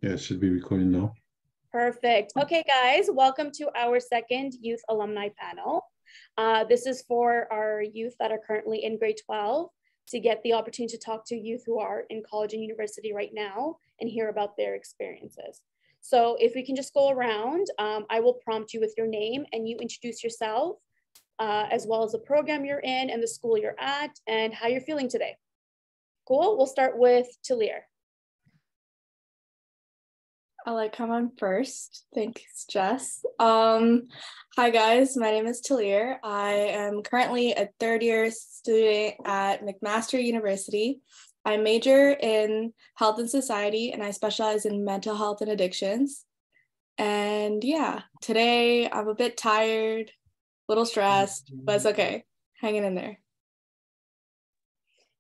Yeah, it should be recording now. Perfect. Okay, guys, welcome to our second Youth Alumni Panel. This is for our youth that are currently in grade 12 to get the opportunity to talk to youth who are in college and university right now and hear about their experiences. So if we can just go around, I will prompt you with your name and you introduce yourself, as well as the program you're in and the school you're at and how you're feeling today. Cool, we'll start with Talir. I'll come on first. Thanks, Jess. Hi guys, my name is Talir. I am currently a third-year student at McMaster University. I major in health and society, and I specialize in mental health and addictions. And yeah, today I'm a bit tired, a little stressed, but it's okay. Hanging in there.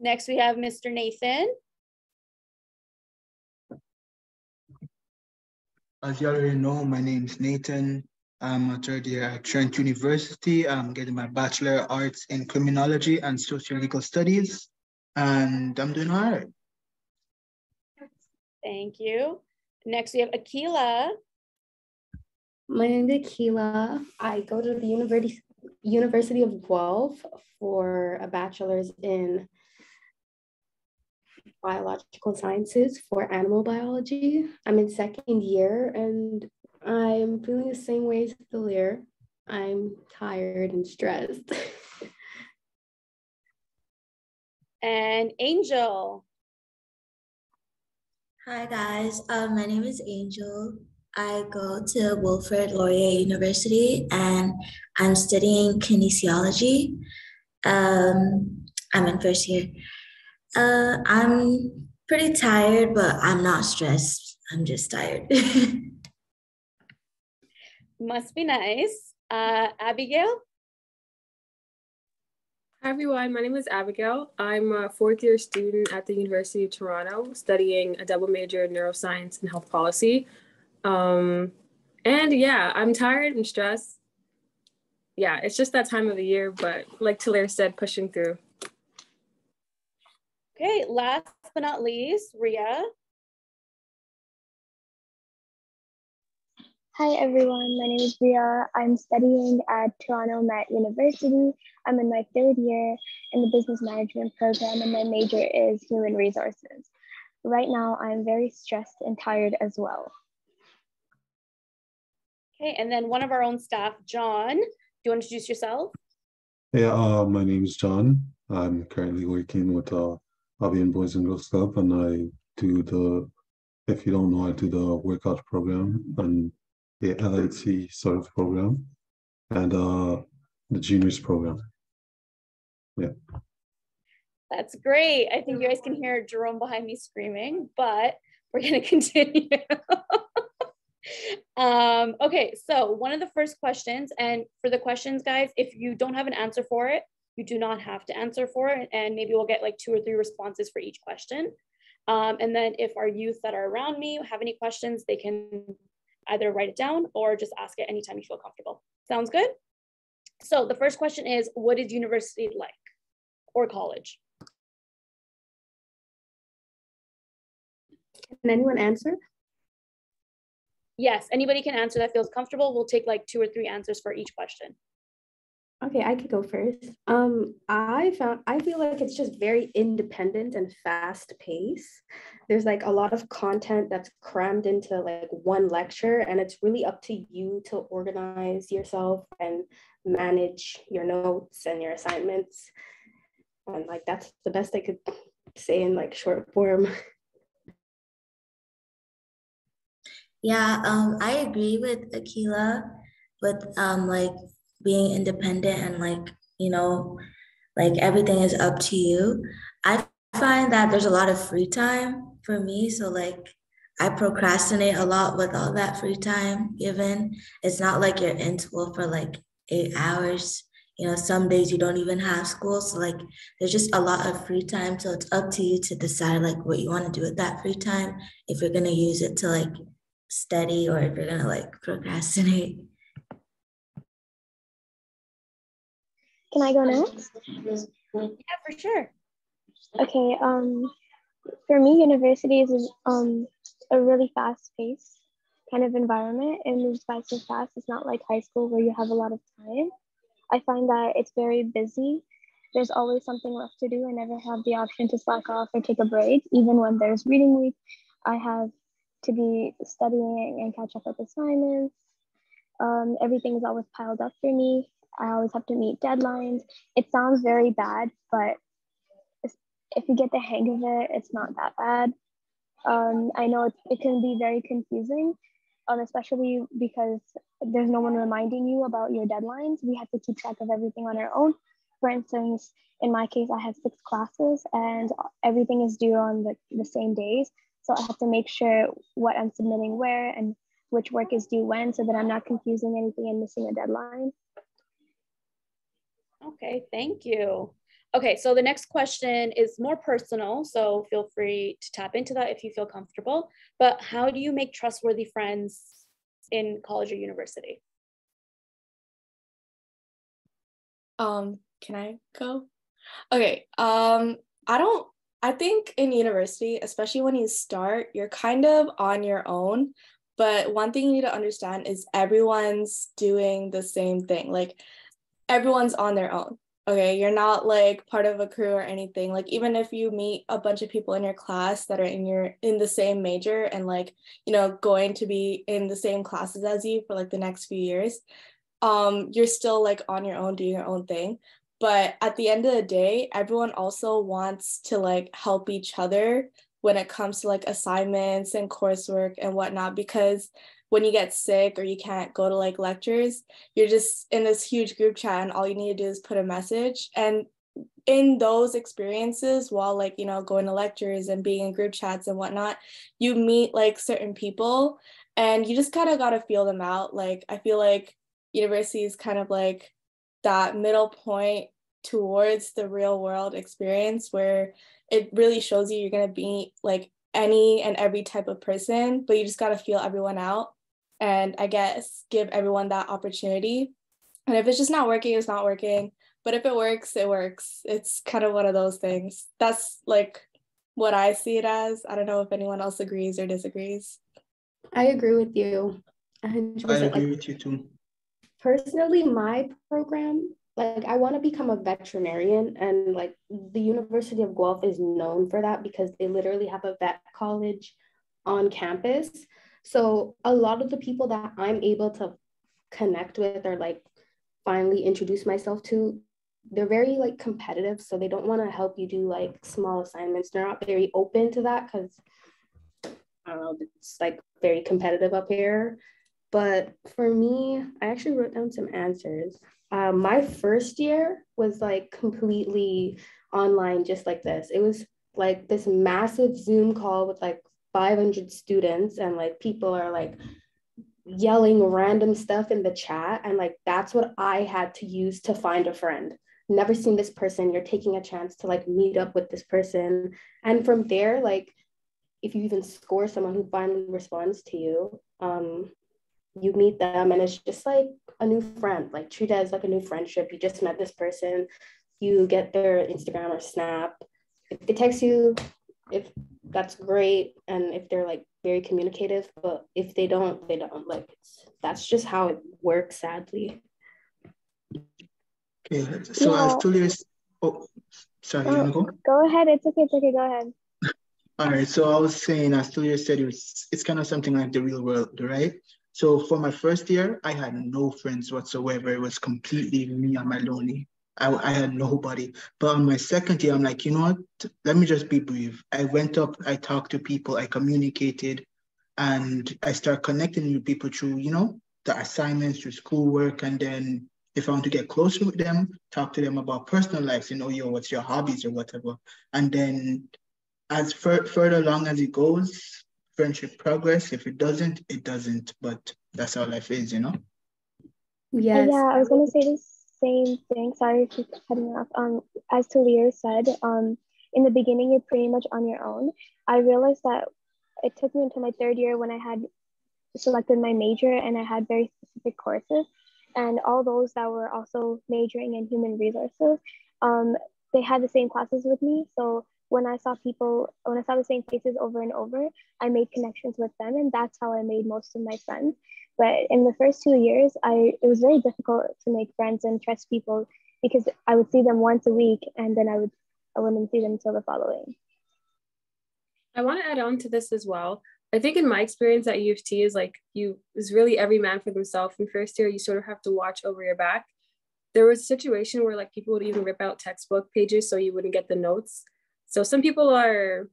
Next, we have Mr. Nathan. As you already know, my name is Nathan. I'm a third year at Trent University. I'm getting my Bachelor of Arts in Criminology and Sociological Studies, and I'm doing all right. Thank you. Next, we have Akila. My name is Akila. I go to the University of Guelph for a bachelor's in biological sciences for animal biology. I'm in second year and I'm feeling the same way as Talir. I'm tired and stressed. And Angel. Hi guys, my name is Angel. I go to Wilfrid Laurier University and I'm studying kinesiology. I'm in first year. I'm pretty tired, but I'm not stressed. I'm just tired. Must be nice. Abigail? Hi everyone, my name is Abigail. I'm a fourth year student at the University of Toronto studying a double major in neuroscience and health policy. And yeah, I'm tired and stressed. Yeah, it's just that time of the year, but like Talir said, pushing through. Okay, last but not least, Ria. Hi everyone, my name is Ria. I'm studying at Toronto Met University. I'm in my third year in the business management program and my major is human resources. Right now, I'm very stressed and tired as well. Okay, and then one of our own staff, John. Do you want to introduce yourself? Yeah, my name is John. I'm currently working with Albion Boys and Girls Club, and I do if you don't know, I do the workout program and the LIT sort of program and the juniors program. Yeah. That's great. I think you guys can hear Jerome behind me screaming, but we're going to continue. Okay, so one of the first questions, and for the questions, guys, if you don't have an answer for it, you do not have to answer for it, and maybe we'll get like 2 or 3 responses for each question. And then if our youth that are around me have any questions, they can either write it down or just ask it anytime you feel comfortable. Sounds good? So the first question is, what is university like or college? Can anyone answer? Yes, anybody can answer that feels comfortable. We'll take like 2 or 3 answers for each question. Okay, I could go first. I feel like it's just very independent and fast paced. There's like a lot of content that's crammed into like one lecture, and it's really up to you to organize yourself and manage your notes and your assignments. And like that's the best I could say in like short form. Yeah, I agree with Akila with like being independent and like, you know, like everything is up to you. I find that there's a lot of free time for me. So like I procrastinate a lot with all that free time given. It's not like you're in school for like 8 hours. You know, some days you don't even have school. So like there's just a lot of free time. So it's up to you to decide like what you want to do with that free time. If you're going to use it to like study or if you're going to like procrastinate. Can I go next? Yeah, for sure. Okay, for me, university is a a really fast-paced kind of environment. It moves by so fast. It's not like high school where you have a lot of time. I find that it's very busy. There's always something left to do. I never have the option to slack off or take a break. Even when there's reading week, I have to be studying and catch up with assignments. Everything is always piled up for me. I always have to meet deadlines. It sounds very bad, but if you get the hang of it, it's not that bad. I know it can be very confusing, especially because there's no one reminding you about your deadlines. We have to keep track of everything on our own. For instance, in my case, I have 6 classes and everything is due on the same days. So I have to make sure what I'm submitting where and which work is due when, so that I'm not confusing anything and missing a deadline. Okay, thank you. Okay, so the next question is more personal, so feel free to tap into that if you feel comfortable. But how do you make trustworthy friends in college or university? Can I go? Okay, I think in university, especially when you start, you're kind of on your own. But one thing you need to understand is everyone's doing the same thing. Like, everyone's on their own. Okay, you're not like part of a crew or anything. Like, even if you meet a bunch of people in your class that are in the same major and like, going to be in the same classes as you for like the next few years, you're still like on your own doing your own thing. But at the end of the day, everyone also wants to like help each other when it comes to like assignments and coursework and whatnot, because when you get sick or you can't go to like lectures, you're just in this huge group chat and all you need to do is put a message. And in those experiences, while like, going to lectures and being in group chats and whatnot, you meet like certain people and you just kind of got to feel them out. Like, I feel like university is kind of like that middle point towards the real world experience where it really shows you you're going to be like any and every type of person, but you just got to feel everyone out and I guess give everyone that opportunity. And if it's just not working, it's not working. But if it works, it works. It's kind of one of those things. That's like what I see it as. I don't know if anyone else agrees or disagrees. I agree with you 100%. I agree with you too. Personally, my program, like, I want to become a veterinarian, and like the University of Guelph is known for that because they literally have a vet college on campus. So a lot of the people that I'm able to connect with or like finally introduce myself to, they're very like competitive. So they don't want to help you do like small assignments. They're not very open to that because I don't know, it's like very competitive up here. But for me, I actually wrote down some answers. My first year was like completely online, just like this. It was like this massive Zoom call with like 500 students, and like people are like yelling random stuff in the chat. And like, that's what I had to use to find a friend. Never seen this person. You're taking a chance to like meet up with this person. And from there, like, if you even score someone who finally responds to you, you meet them and it's just like a new friend, like treat it as like a new friendship. You just met this person, you get their Instagram or Snap. If they text you, if that's great. And if they're like very communicative, but if they don't, they don't. Like, that's just how it works, sadly. Okay, so Yeah. as Tullius, oh, sorry, you wanna go? Go ahead, it's okay, go ahead. All right, so I was saying, as Tullius said, it's kind of something like the real world, right? So for my first year, I had no friends whatsoever. It was completely me on my lonely. I had nobody. But on my second year, I'm like, you know what? Let me just be brave. I went up, I talked to people, I communicated, and I start connecting with people through, the assignments, through schoolwork. And then if I want to get closer with them, talk to them about personal lives, what's your hobbies or whatever. And then as further along as it goes, friendship progress. If it doesn't, it doesn't. But that's how life is, Yes. Yeah, I was gonna say the same thing. Sorry for cutting off. As Talir said, in the beginning, you're pretty much on your own. I realized that it took me until my third year when I had selected my major and I had very specific courses, and all those that were also majoring in human resources, they had the same classes with me. So when I saw the same faces over and over, I made connections with them, and that's how I made most of my friends. But in the first 2 years, it was very difficult to make friends and trust people because I would see them once a week and then I wouldn't see them until the following. I want to add on to this as well. I think in my experience at U of T is really every man for themselves. In first year, you sort of have to watch over your back. There was a situation where like people would even rip out textbook pages so you wouldn't get the notes. So some people are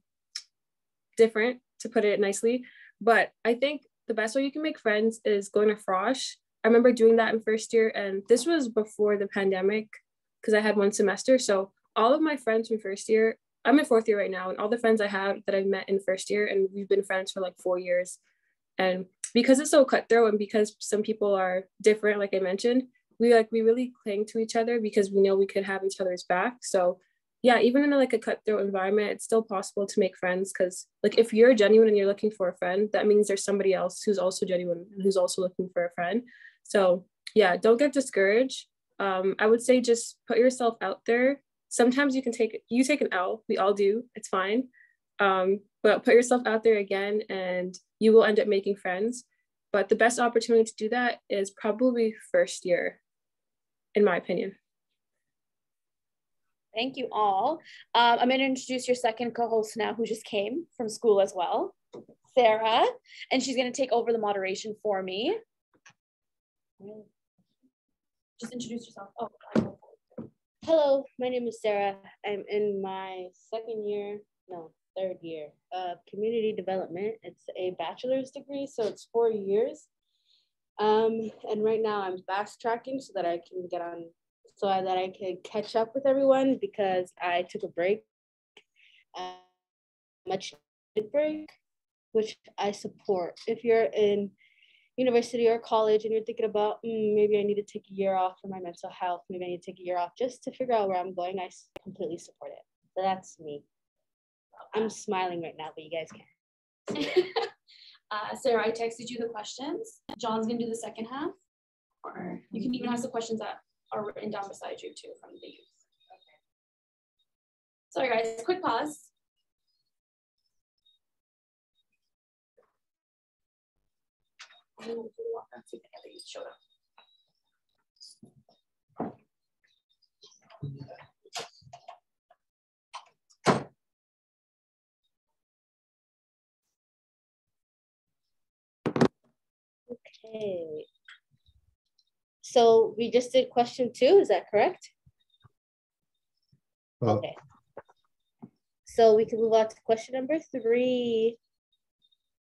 different, to put it nicely, but I think the best way you can make friends is going to Frosh. I remember doing that in first year, and this was before the pandemic because I had one semester. So all of my friends from first year, I'm in fourth year right now, and all the friends I have that I've met in first year, and we've been friends for like 4 years. And because it's so cutthroat and because some people are different, like I mentioned, we really cling to each other because we know we could have each other's back. So yeah, even in like a cutthroat environment, it's still possible to make friends because like if you're genuine and you're looking for a friend, that means there's somebody else who's also genuine and who's also looking for a friend. So yeah, don't get discouraged. I would say just put yourself out there. Sometimes you take an L, we all do, it's fine. But put yourself out there again and you will end up making friends. But the best opportunity to do that is probably first year, in my opinion. Thank you all. I'm going to introduce your second co-host now, who just came from school as well, Sarah, and she's going to take over the moderation for me. Just introduce yourself. Oh, hello, my name is Sarah. I'm in my third year of community development. It's a bachelor's degree, so it's 4 years. And right now I'm fast tracking so that I can catch up with everyone because I took a break, much needed break, which I support. If you're in university or college and you're thinking about maybe I need to take a year off for my mental health, maybe I need to take a year off just to figure out where I'm going, I completely support it. So that's me. I'm smiling right now, but you guys can't. Sarah, I texted you the questions. John's gonna do the second half, or you can even ask the questions that are written down beside you too from the youth. Okay. Sorry guys, quick pause. Okay. So we just did question 2, is that correct? Okay. So we can move on to question number 3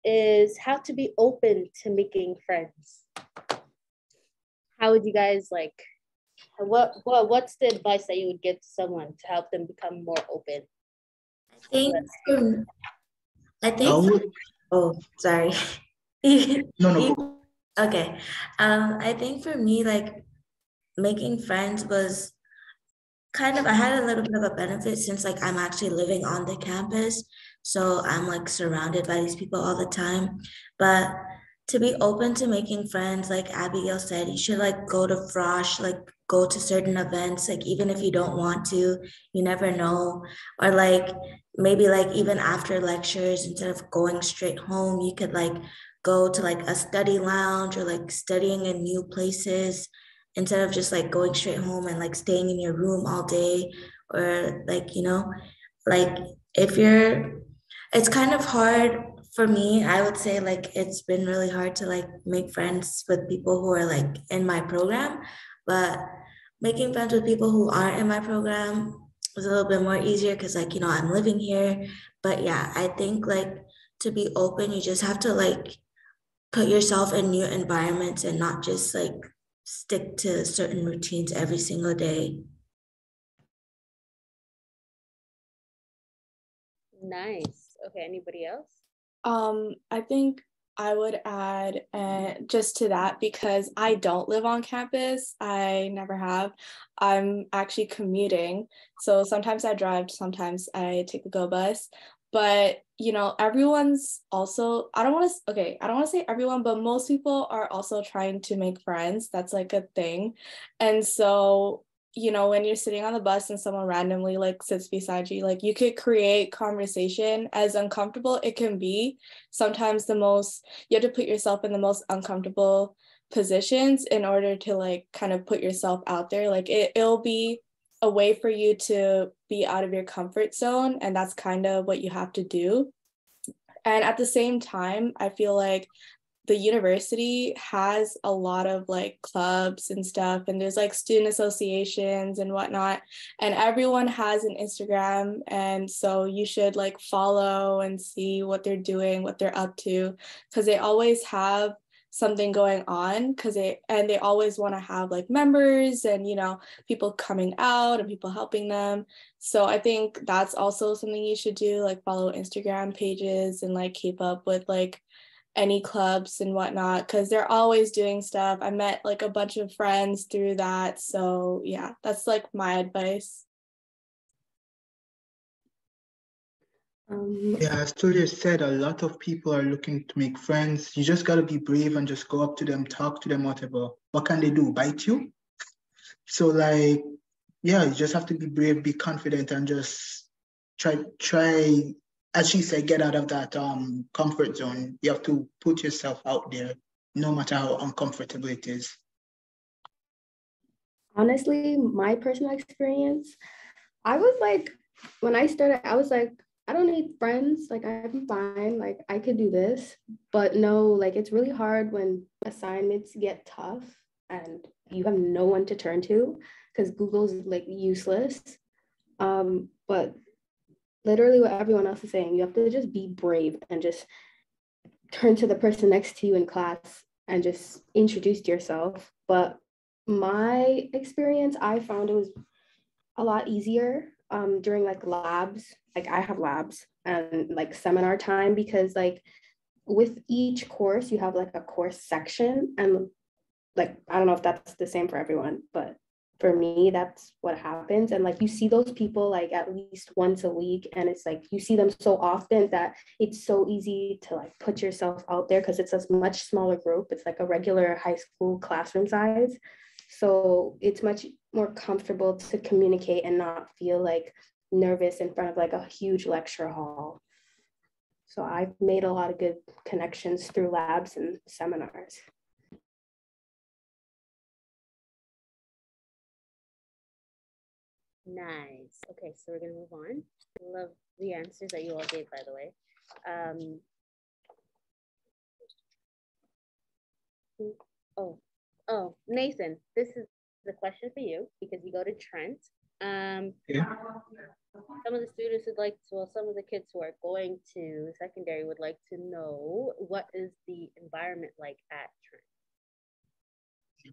is how to be open to making friends. How would you guys what's the advice that you would give to someone to help them become more open? Oh, sorry. No. Okay. I think for me, like making friends was I had a little bit of a benefit since like I'm actually living on the campus. So I'm like surrounded by these people all the time. But to be open to making friends, like Abigail said, you should like go to Frosh, like go to certain events, like even if you don't want to, you never know. Or like maybe like even after lectures, instead of going straight home, you could like go to like a study lounge or like studying in new places instead of just like going straight home and like staying in your room all day. Or like, like it's kind of hard for me. I would say like it's been really hard to like make friends with people who are like in my program, but making friends with people who aren't in my program was a little bit more easier because like, I'm living here. But yeah, I think like to be open, you just have to like put yourself in new environments and not just like stick to certain routines every single day. Nice. Okay, anybody else? I think I would add just to that, because I don't live on campus. I never have. I'm actually commuting. So sometimes I drive, sometimes I take the GO bus. But, everyone's also, I don't want to say everyone, but most people are also trying to make friends. That's like a thing. And so you know, when you're sitting on the bus and someone randomly like sits beside you, like you could create conversation. As uncomfortable it can be, sometimes you have to put yourself in the most uncomfortable positions in order to like kind of put yourself out there. Like it'll be a way for you to be out of your comfort zone, and that's kind of what you have to do. And at the same time, I feel like the university has a lot of like clubs and stuff, and there's like student associations and whatnot, and everyone has an Instagram, and so you should like follow and see what they're doing, what they're up to, because they always have something going on, they always want to have like members and, you know, people coming out and people helping them. So I think that's also something you should do, like follow Instagram pages and like keep up with like any clubs and whatnot, because they're always doing stuff. I met like a bunch of friends through that. So yeah, that's like my advice. Yeah, as Julia said, a lot of people are looking to make friends. You just got to be brave and just go up to them, talk to them, whatever. What can they do? Bite you? So like, yeah, you just have to be brave, be confident, and just try, as she said, get out of that comfort zone. You have to put yourself out there, no matter how uncomfortable it is. Honestly, my personal experience, I was like, when I started, I was like, I don't need friends. Like, I'm fine. Like, I could do this. But no, like, it's really hard when assignments get tough and you have no one to turn to because Google's like useless. But literally what everyone else is saying, you have to just be brave and just turn to the person next to you in class and just introduce yourself. But my experience, I found it was a lot easier during like labs. Like I have labs and like seminar time, because like with each course you have like a course section, and like I don't know if that's the same for everyone, but for me that's what happens. And like you see those people like at least once a week, and it's like you see them so often that it's so easy to like put yourself out there because it's a much smaller group. It's like a regular high school classroom size, so it's much more comfortable to communicate and not feel like nervous in front of like a huge lecture hall. So I've made a lot of good connections through labs and seminars. Nice. Okay, so we're gonna move on. I love the answers that you all gave, by the way. Oh, Nathan, this is the question for you because you go to Trent. Yeah. Some of the students would like to, well, some of the kids who are going to secondary would like to know, what is the environment like at Trent?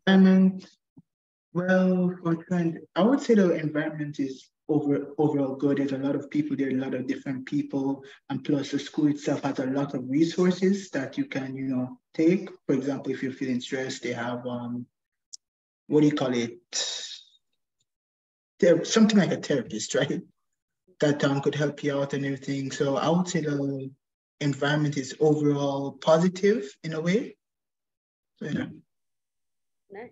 Environment, well, for Trent, I would say the environment is overall good. There's a lot of people there, a lot of different people, and plus the school itself has a lot of resources that you can, you know, take. For example, if you're feeling stressed, they have what do you call it? There's something like a therapist, right? That could help you out and everything. So I would say the environment is overall positive in a way. So, yeah. Nice.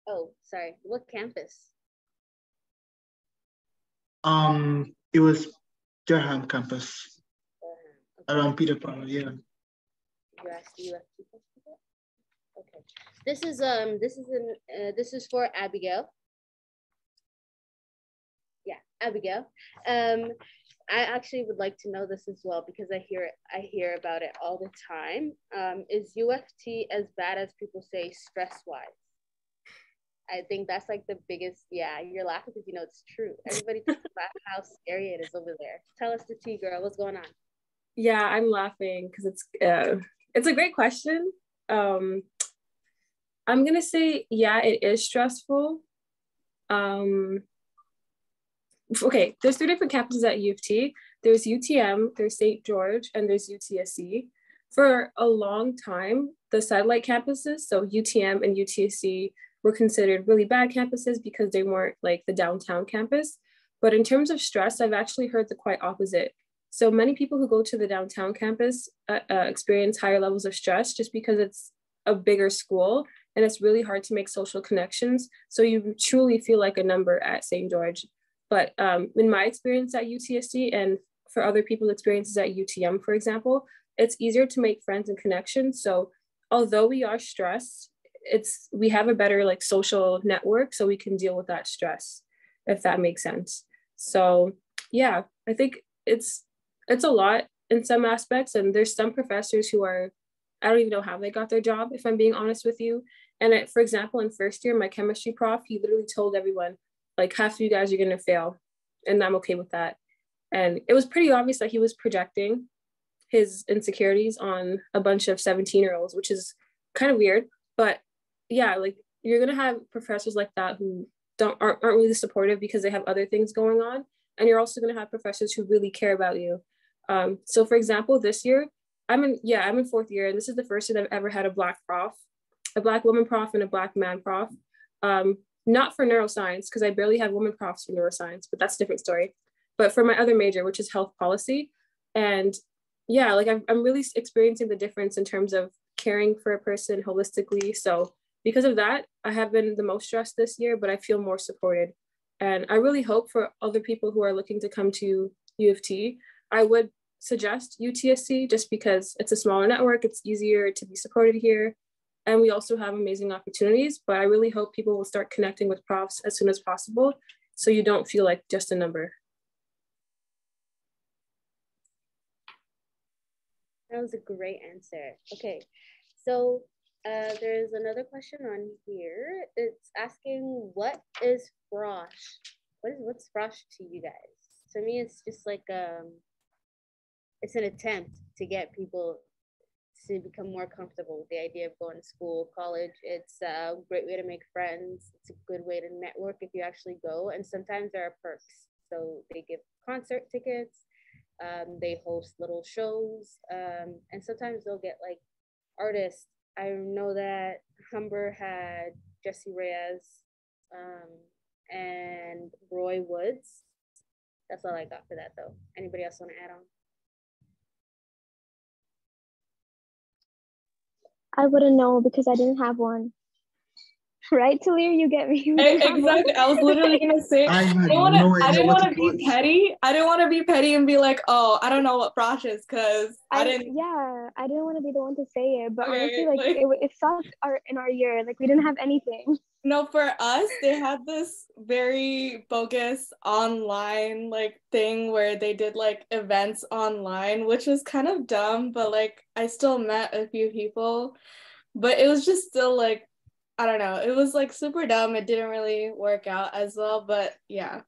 Oh, sorry. What campus? It was Durham campus. Okay. Around Peter Pan, yeah. You asked the UFT question? Okay. This is for Abigail. Yeah, Abigail. I actually would like to know this as well because I hear about it all the time. Is UFT as bad as people say stress-wise? I think that's like the biggest, yeah, you're laughing because you know it's true. Everybody talks about how scary it is over there. Tell us the tea, girl, what's going on? Yeah, I'm laughing because it's a great question. I'm gonna say, yeah, it is stressful. Okay, there's 3 different campuses at U of T. There's UTM, there's St. George, and there's UTSC. For a long time, the satellite campuses, so UTM and UTSC, were considered really bad campuses because they weren't like the downtown campus. But in terms of stress, I've actually heard the quite opposite. So many people who go to the downtown campus experience higher levels of stress just because it's a bigger school and it's really hard to make social connections. So you truly feel like a number at St. George. But in my experience at UTSC and for other people's experiences at UTM, for example, it's easier to make friends and connections. So although we are stressed, we have a better like social network so we can deal with that stress, if that makes sense. So yeah, I think it's a lot in some aspects, and there's some professors who are, I don't even know how they got their job, if I'm being honest with you. And for example, in first year, my chemistry prof, he literally told everyone, like, half of you guys are going to fail, and I'm okay with that. And it was pretty obvious that he was projecting his insecurities on a bunch of 17-year-olds, which is kind of weird. But yeah, like, you're going to have professors like that who aren't really supportive because they have other things going on. And you're also going to have professors who really care about you. So for example, this year, I'm in fourth year, and this is the first year that I've ever had a Black prof, a Black woman prof and a Black man prof. Not for neuroscience, because I barely have women profs for neuroscience, but that's a different story. But for my other major, which is health policy. And yeah, like I'm really experiencing the difference in terms of caring for a person holistically. So because of that, I have been the most stressed this year, but I feel more supported. And I really hope for other people who are looking to come to U of T, I would suggest UTSC just because it's a smaller network, it's easier to be supported here. And we also have amazing opportunities, but I really hope people will start connecting with profs as soon as possible so you don't feel like just a number. That was a great answer. Okay, so there's another question on here. It's asking, what is frosh? What's frosh to you guys? To me, it's just like it's an attempt to get people to become more comfortable with the idea of going to school, college. It's a great way to make friends. It's a good way to network if you actually go. And sometimes there are perks. So they give concert tickets. They host little shows. And sometimes they'll get like artists. I know that Humber had Jesse Reyes and Roy Woods. That's all I got for that though. Anybody else want to add on? I wouldn't know because I didn't have one. Right, Talia, you get me. Exactly. I was literally gonna say I didn't want to be petty. I didn't want to be petty and be like, oh, I don't know what frosh is, because I didn't want to be the one to say it, but honestly, like it sucked in our year. Like we didn't have anything. No, for us, they had this very bogus online like thing where they did like events online, which was kind of dumb, but like I still met a few people, but it was just still like, I don't know. It was like super dumb. It didn't really work out as well, but yeah.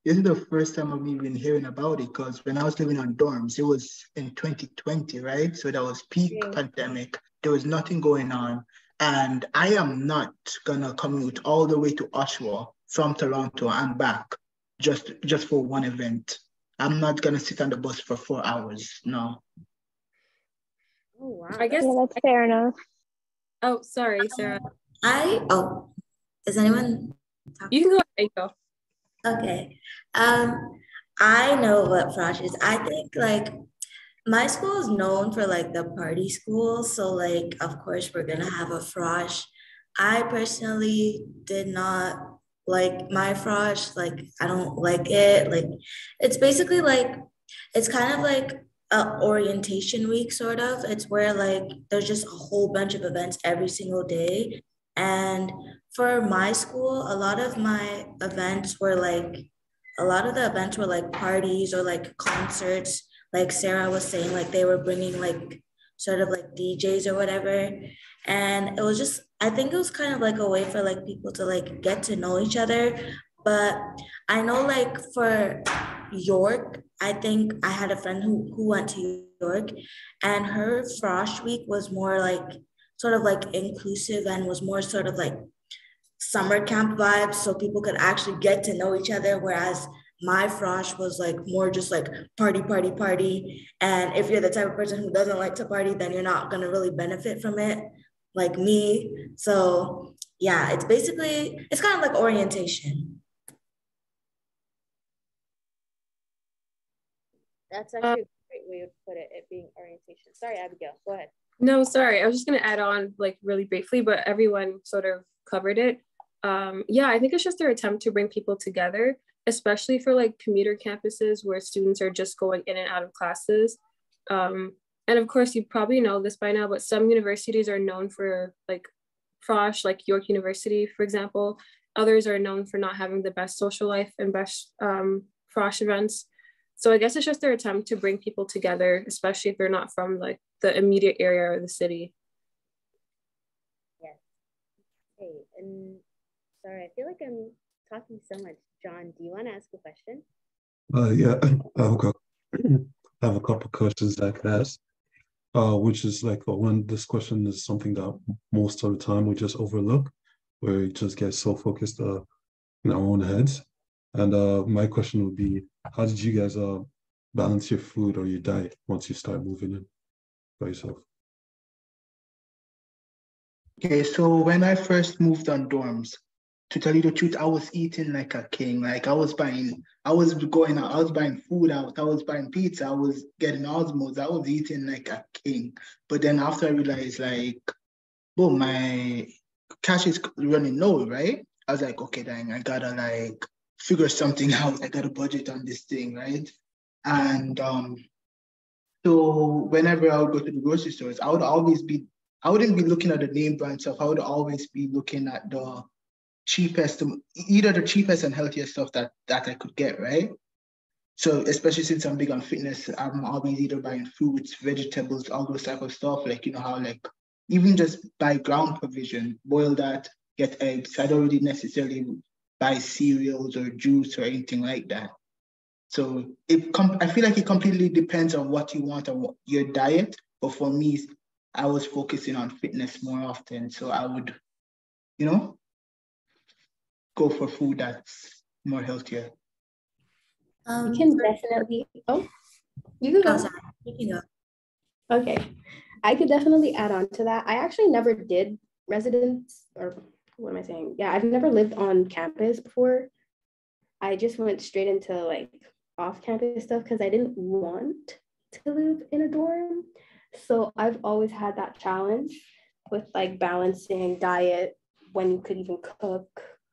This is the first time I've even hearing about it, because when I was living on dorms, it was in 2020, right? So that was peak pandemic. There was nothing going on. And I am not gonna commute all the way to Oshawa from Toronto and back just for one event. I'm not gonna sit on the bus for 4 hours. No. Oh wow. I guess that's fair enough. Oh, sorry, Sarah. Is anyone talking? You can go ahead, go. Okay. I know what frosh is. I think like my school is known for like the party school. So like, of course we're gonna have a frosh. I personally did not like my frosh. Like, I don't like it. Like, it's basically like, it's kind of like orientation week, sort of. It's where like, there's just a whole bunch of events every single day. And for my school, a lot of the events were like parties or like concerts. Like Sarah was saying, like they were bringing like sort of like DJs or whatever. And it was just, I think it was kind of like a way for like people to like get to know each other. But I know like for York, I think I had a friend who went to York, and her frosh week was more like sort of like inclusive and was more sort of like summer camp vibes, so people could actually get to know each other, whereas my frosh was like more just like party. And if you're the type of person who doesn't like to party, then you're not going to really benefit from it, like me. So yeah, it's kind of like orientation. That's actually a great way to put it, it being orientation. Sorry, Abigail, go ahead. No, sorry. I was just going to add on like really briefly, but everyone sort of covered it. Yeah, I think it's just their attempt to bring people together, especially for like commuter campuses where students are just going in and out of classes. And of course, you probably know this by now, but some universities are known for like frosh, like York University, for example. Others are known for not having the best social life and best frosh events. So I guess it's just their attempt to bring people together, especially if they're not from like the immediate area or the city. Yes. Hey, and sorry, I feel like I'm talking so much. John, do you want to ask a question? Yeah, I have a couple questions I could ask. Which is like when this question is something that most of the time we just overlook, where we just get so focused in our own heads. And my question would be, how did you guys balance your food or your diet once you start moving in by yourself? Okay, so when I first moved on dorms, to tell you the truth, I was eating like a king. Like I was going out, I was buying food out, I was buying pizza, I was getting osmos, I was eating like a king. But then after I realized like, boom, my cash is running low, right? I was like, okay, dang, I gotta like figure something out. I gotta budget on this thing, right? And so whenever I would go to the grocery stores, I wouldn't be looking at the name brand stuff. I would always be looking at the cheapest, either the cheapest and healthiest stuff that I could get, right? So especially since I'm big on fitness, I'm always either buying fruits, vegetables, all those type of stuff. Like, you know how like even just buy ground provision, boil that, get eggs. I don't really necessarily buy cereals or juice or anything like that. So I feel like it completely depends on what you want and your diet. But for me, I was focusing on fitness more often. So I would, you know, go for food that's more healthier. You can definitely, you can go. Sorry, you can go. Okay, I could definitely add on to that. I actually never did residence, or what am I saying? Yeah, I've never lived on campus before. I just went straight into like off-campus stuff because I didn't want to live in a dorm. So I've always had that challenge with like balancing diet, when you could even cook,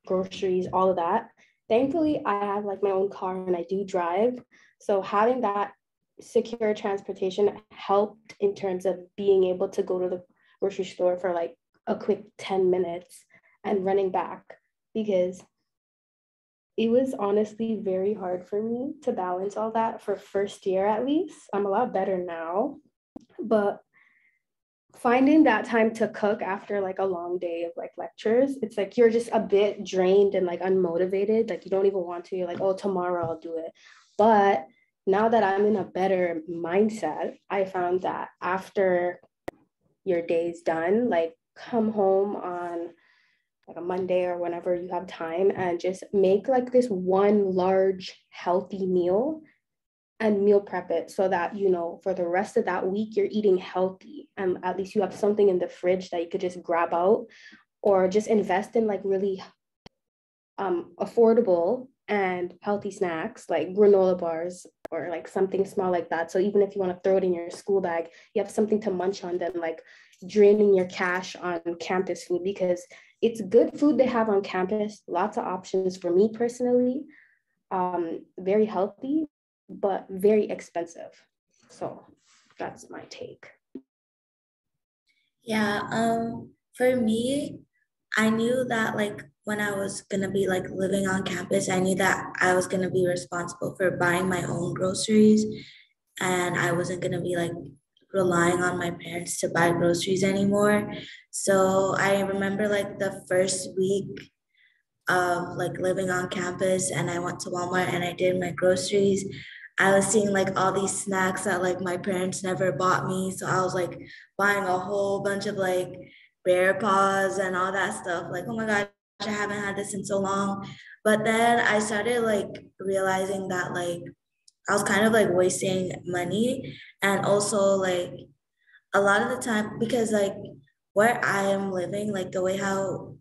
groceries, all of that. Thankfully, I have like my own car and I do drive. So having that secure transportation helped in terms of being able to go to the grocery store for like a quick 10 minutes and running back, because it was honestly very hard for me to balance all that for first year at least. I'm a lot better now, but finding that time to cook after like a long day of like lectures, it's like you're just a bit drained and like unmotivated. Like you don't even want to. You're like, oh, tomorrow I'll do it. But now that I'm in a better mindset, I found that after your day's done, like come home on like a Monday or whenever you have time and just make like this one large healthy meal and meal prep it so that, you know, for the rest of that week, you're eating healthy and at least you have something in the fridge that you could just grab out, or just invest in like really affordable and healthy snacks like granola bars or like something small like that. So even if you want to throw it in your school bag, you have something to munch on than like draining your cash on campus food, because it's good food they have on campus. Lots of options for me personally. Very healthy, but very expensive. So that's my take. Yeah, for me, I knew that like when I was gonna be like living on campus, I knew that I was gonna be responsible for buying my own groceries, and I wasn't gonna be like relying on my parents to buy groceries anymore. So I remember like the first week of like living on campus, and I went to Walmart and I did my groceries. I was seeing like all these snacks that like my parents never bought me. So I was like buying a whole bunch of like bear paws and all that stuff. Like, oh my gosh, I haven't had this in so long. But then I started like realizing that like I was kind of like wasting money. And also like a lot of the time, because like where I am living, like the way how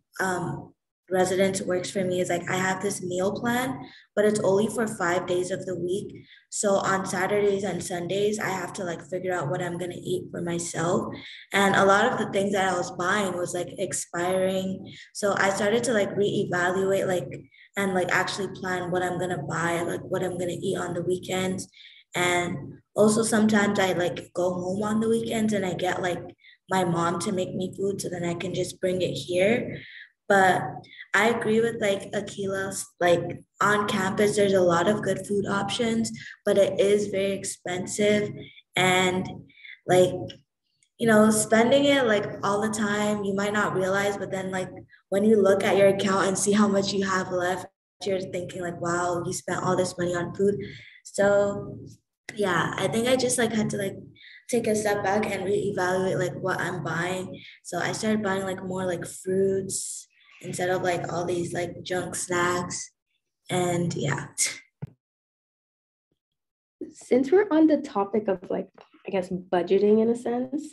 residence works for me is like I have this meal plan, but it's only for 5 days of the week. So on Saturdays and Sundays, I have to like figure out what I'm gonna eat for myself. And a lot of the things that I was buying was like expiring. So I started to like reevaluate like and like actually plan what I'm gonna buy, like what I'm gonna eat on the weekends. And also sometimes I like go home on the weekends and I get like my mom to make me food so then I can just bring it here. But I agree with like Akila's, like on campus, there's a lot of good food options, but it is very expensive. And like, you know, spending it like all the time, you might not realize, but then like when you look at your account and see how much you have left, you're thinking like, wow, you spent all this money on food. So yeah, I think I just like had to like take a step back and reevaluate like what I'm buying. So I started buying like more like fruits instead of like all these like junk snacks. And yeah. Since we're on the topic of like, I guess, budgeting in a sense,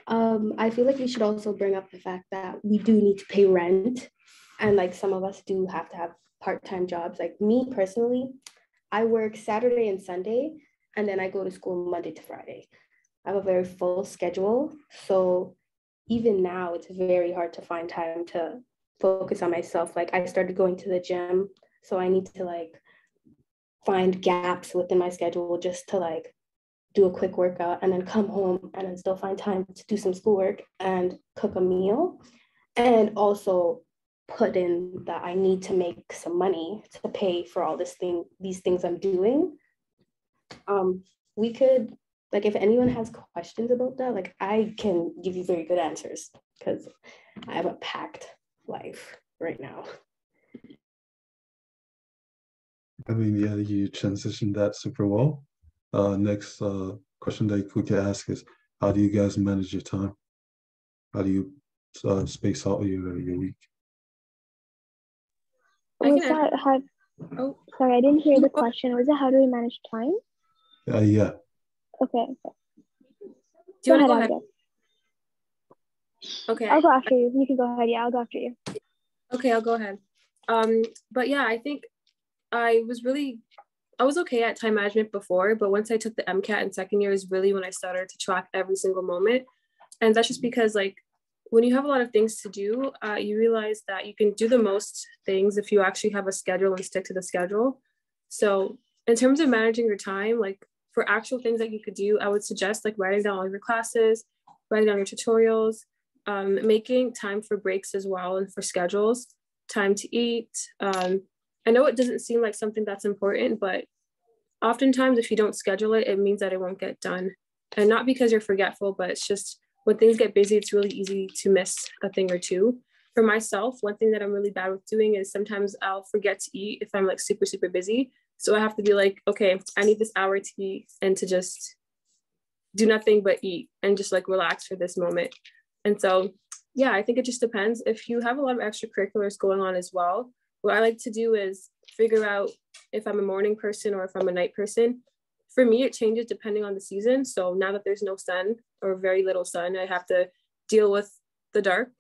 I feel like we should also bring up the fact that we do need to pay rent. And like some of us do have to have part-time jobs. Like me personally, I work Saturday and Sunday, and then I go to school Monday to Friday. I have a very full schedule. So even now, it's very hard to find time to focus on myself. Like I started going to the gym, so I need to like find gaps within my schedule just to like do a quick workout and then come home and then still find time to do some schoolwork and cook a meal. And also put in that I need to make some money to pay for all these things I'm doing. We could, like, if anyone has questions about that, like I can give you very good answers because I have a packed life right now. I mean, yeah, you transitioned that super well. Next question that we could ask is, how do you guys manage your time? How do you space out your week? Was that how? Oh, sorry, I didn't hear the question. Was it how do we manage time? Yeah. Okay. Do you want to go ahead? Okay. I'll go after you. You can go ahead. Yeah, I'll go after you. Okay, I'll go ahead. But yeah, I think I was okay at time management before, but once I took the MCAT in second year is really when I started to track every single moment. And that's just because like when you have a lot of things to do, you realize that you can do the most things if you actually have a schedule and stick to the schedule. So in terms of managing your time, like for actual things that you could do, I would suggest like writing down all your classes, writing down your tutorials, making time for breaks as well and for schedules, time to eat. I know it doesn't seem like something that's important, but oftentimes if you don't schedule it, it means that it won't get done. And not because you're forgetful, but it's just when things get busy, it's really easy to miss a thing or two. For myself, one thing that I'm really bad with doing is sometimes I'll forget to eat if I'm like super, super busy. So I have to be like, okay, I need this hour to eat and to just do nothing but eat and just like relax for this moment. And so, yeah, I think it just depends. If you have a lot of extracurriculars going on as well, what I like to do is figure out if I'm a morning person or if I'm a night person. For me, it changes depending on the season. So now that there's no sun or very little sun, I have to deal with the dark.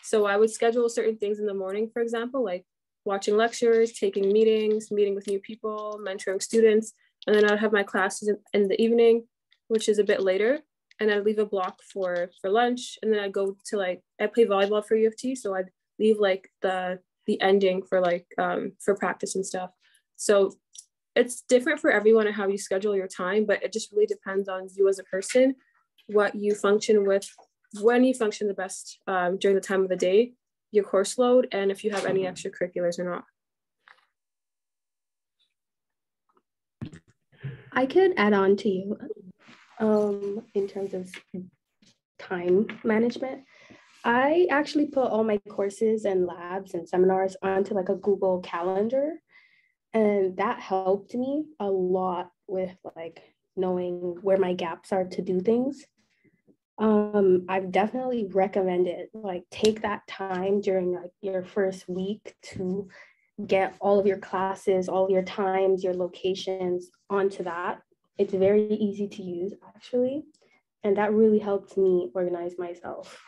So I would schedule certain things in the morning, for example, like watching lectures, taking meetings, meeting with new people, mentoring students. And then I'd have my classes in the evening, which is a bit later. And I'd leave a block for lunch. And then I'd go to like, I play volleyball for U of T. So I'd leave like the ending for like, for practice and stuff. So it's different for everyone and how you schedule your time, but it just really depends on you as a person, what you function with, when you function the best during the time of the day, your course load, and if you have any extracurriculars or not. I could add on to you in terms of time management. I actually put all my courses and labs and seminars onto like a Google Calendar. And that helped me a lot with like knowing where my gaps are to do things. I've definitely recommended like take that time during like your first week to get all of your classes, all of your times, your locations onto that. It's very easy to use actually. And that really helped me organize myself.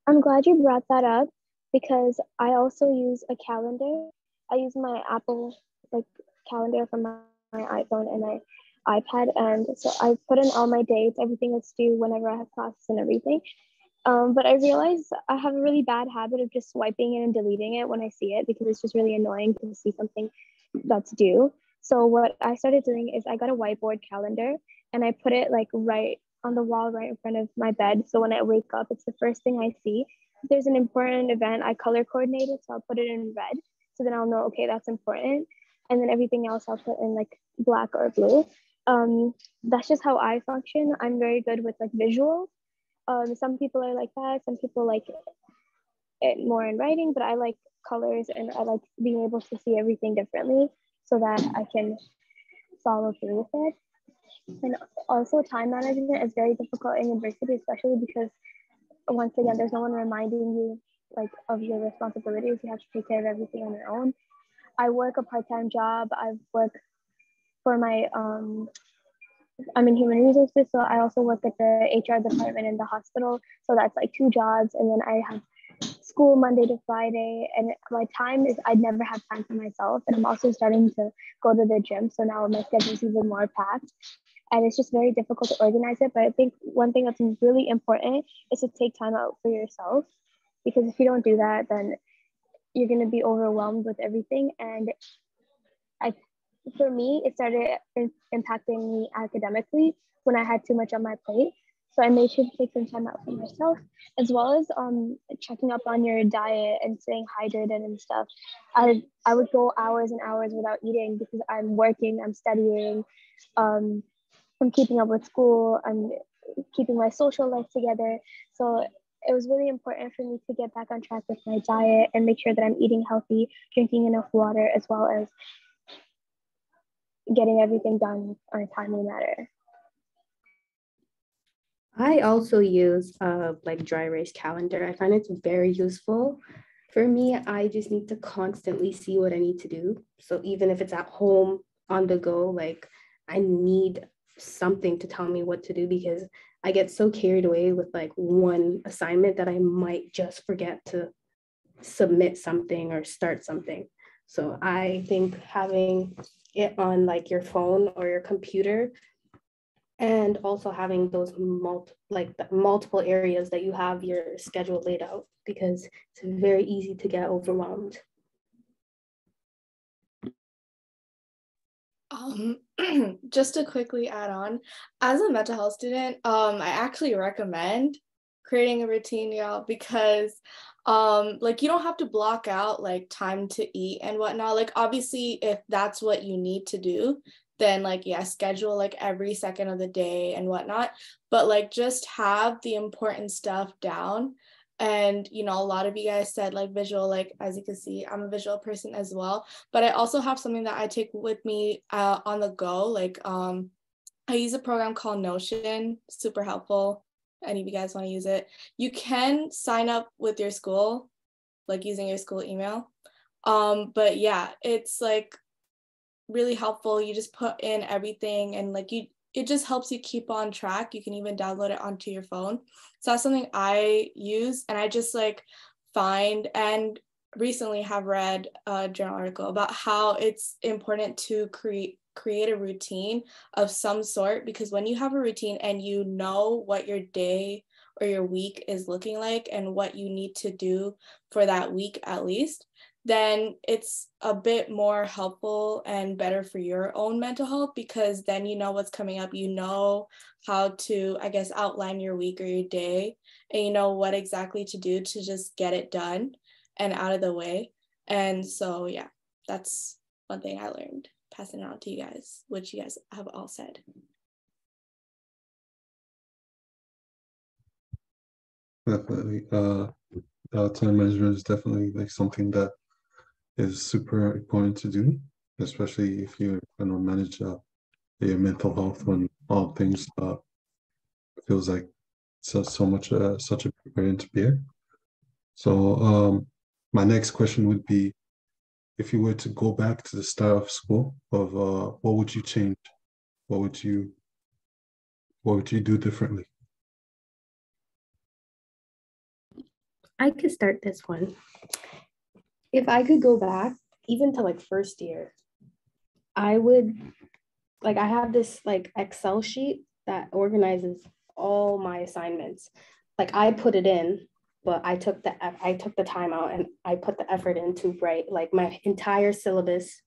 I'm glad you brought that up because I also use a calendar. I use my Apple like calendar from my iPhone and my iPad, and so I put in all my dates, everything that's due whenever I have classes and everything. But I realized I have a really bad habit of just swiping it and deleting it when I see it because it's just really annoying to see something that's due. So what I started doing is I got a whiteboard calendar and I put it like right on the wall right in front of my bed. So when I wake up, it's the first thing I see. If there's an important event, I color coordinate it. So I'll put it in red. So then I'll know, okay, that's important. And then everything else I'll put in like black or blue. That's just how I function. I'm very good with like visuals. Some people are like that. Some people like it more in writing, but I like colors and I like being able to see everything differently so that I can follow through with it. And also time management is very difficult in university, especially because once again, there's no one reminding you like of your responsibilities. You have to take care of everything on your own. I work a part-time job. I work for my, I'm in human resources. So I also work at the HR department in the hospital. So that's like 2 jobs. And then I have school Monday to Friday. And my time is, I'd never have time for myself. And I'm also starting to go to the gym. So now my schedule is even more packed. And it's just very difficult to organize it. But I think one thing that's really important is to take time out for yourself. Because if you don't do that, then you're going to be overwhelmed with everything. And for me, it started impacting me academically when I had too much on my plate. So I made sure to take some time out for myself, as well as checking up on your diet and staying hydrated and stuff. I would go hours and hours without eating because I'm working, I'm studying, I'm keeping up with school, I'm keeping my social life together. So it was really important for me to get back on track with my diet and make sure that I'm eating healthy, drinking enough water, as well as getting everything done on a timely manner. I also use like dry erase calendar. I find it's very useful. For me, I just need to constantly see what I need to do. So even if it's at home on the go, like I need something to tell me what to do because I get so carried away with like one assignment that I might just forget to submit something or start something. So I think having it on like your phone or your computer and also having those multiple areas that you have your schedule laid out because it's very easy to get overwhelmed. Just to quickly add on, as a mental health student, I actually recommend creating a routine, y'all, because like you don't have to block out like time to eat and whatnot. Like obviously, if that's what you need to do, then like yeah, schedule like every second of the day and whatnot. But like just have the important stuff down. And, you know, a lot of you guys said like visual, like as you can see, I'm a visual person as well. But I also have something that I take with me on the go. Like I use a program called Notion, super helpful. Any of you guys want to use it? You can sign up with your school, like using your school email. But yeah, it's like really helpful. You just put in everything and like it just helps you keep on track. You can even download it onto your phone. So that's something I use, and I just like find and recently have read a journal article about how it's important to create a routine of some sort, because when you have a routine and you know what your day or your week is looking like and what you need to do for that week at least, then it's a bit more helpful and better for your own mental health, because then you know what's coming up, you know how to, I guess, outline your week or your day, and you know what exactly to do to just get it done and out of the way. And so, yeah, that's one thing I learned, passing it on to you guys, which you guys have all said. Definitely. Time management is definitely like something that is super important to do, especially if you're going to manage your mental health when all things feels like so much such a big burden to bear. So my next question would be, if you were to go back to the start of school, what would you change? What would you do differently? I could start this one. If I could go back, even to like first year, I would, like, I have this like Excel sheet that organizes all my assignments. Like I put it in, but I took the time out and I put the effort in to write like my entire syllabus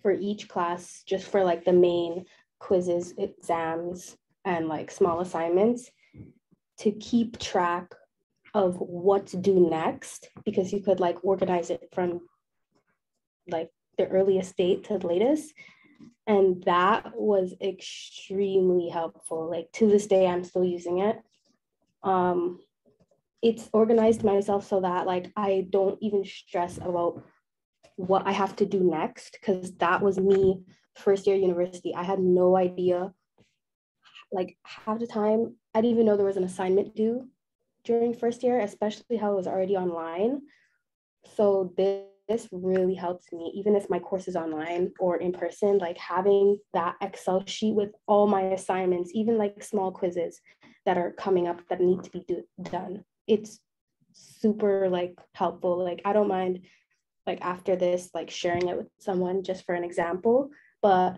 for each class, just for like the main quizzes, exams, and like small assignments, to keep track of what to do next, because you could like organize it from like the earliest date to the latest. And that was extremely helpful. Like to this day, I'm still using it. It's organized myself so that like I don't even stress about what I have to do next, because that was me first year university. I had no idea. Like half the time, I didn't even know there was an assignment due during first year, especially how it was already online. So this really helps me, even if my course is online or in person, like having that Excel sheet with all my assignments, even like small quizzes that are coming up that need to be done. It's super like helpful. Like I don't mind like after this, like sharing it with someone just for an example, but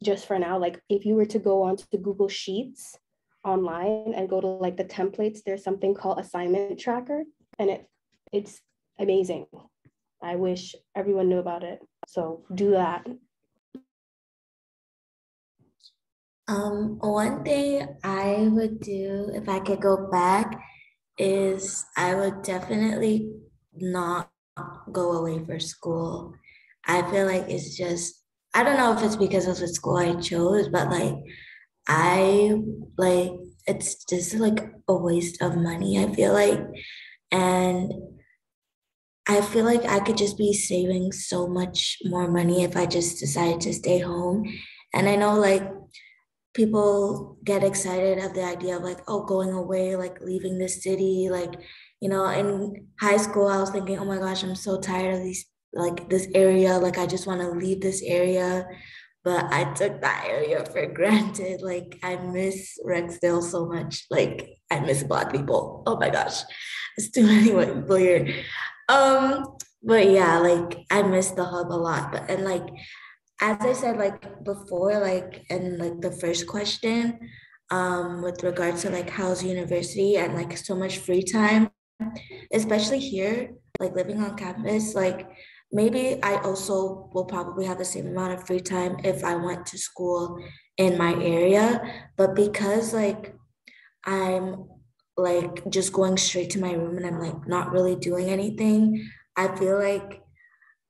just for now, like if you were to go onto the Google Sheets online and go to like the templates, there's something called assignment tracker, and it's amazing. I wish everyone knew about it. So do that. One thing I would do if I could go back is I would definitely not go away for school. I feel like it's just, I don't know if it's because of the school I chose, but like I like it's just like a waste of money, I feel like. And I feel like I could just be saving so much more money if I just decided to stay home. And I know like people get excited of the idea of like, oh, going away, like leaving the city. Like, you know, in high school, I was thinking, oh my gosh, I'm so tired of these, like this area. Like, I just want to leave this area. But I took that area for granted. Like, I miss Rexdale so much. Like, I miss Black people. Oh my gosh, there's too many white people here. But yeah, like I miss the hub a lot. But and like as I said, like before, like in like the first question, with regards to like how's university and like so much free time, especially here, like living on campus, like maybe I also will probably have the same amount of free time if I went to school in my area. But because like I'm like just going straight to my room and I'm like not really doing anything, I feel like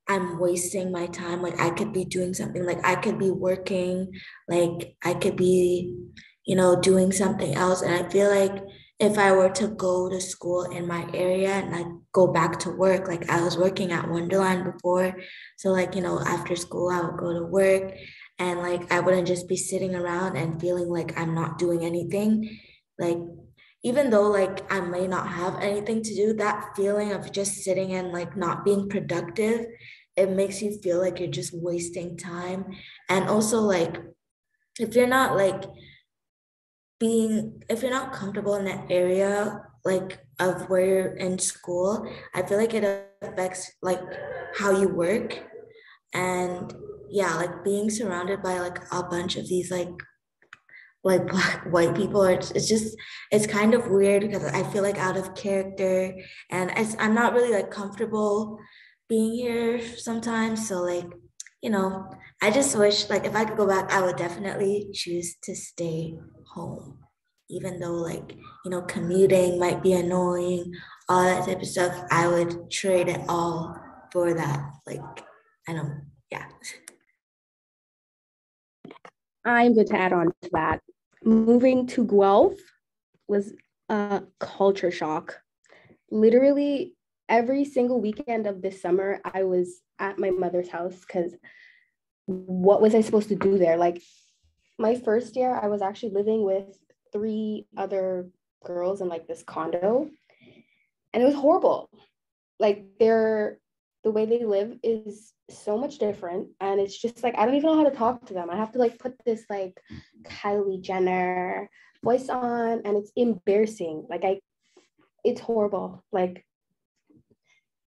I'm wasting my time. Like I could be doing something, like I could be working, like I could be, you know, doing something else. And I feel like if I were to go to school in my area and like go back to work, like I was working at Wonderland before. So like, you know, after school, I would go to work and like I wouldn't just be sitting around and feeling like I'm not doing anything. Like even though like I may not have anything to do, that feeling of just sitting and like not being productive, it makes you feel like you're just wasting time. And also like if you're not like if you're not comfortable in that area like of where you're in school, I feel like it affects like how you work. And yeah, like being surrounded by like a bunch of these like Black white people, it's just it's kind of weird because I feel like out of character and I'm not really like comfortable being here sometimes. So like, you know, I just wish like if I could go back, I would definitely choose to stay home, even though like, you know, commuting might be annoying, all that type of stuff. I would trade it all for that. Like, I don't, yeah. I'm going to add on to that. Moving to Guelph was a culture shock. Literally every single weekend of this summer, I was at my mother's house because what was I supposed to do there? Like my first year, I was actually living with 3 other girls in like this condo, and it was horrible. Like the way they live is so much different, and it's just like I don't even know how to talk to them. I have to like put this like Kylie Jenner voice on, and it's embarrassing. Like it's horrible. Like,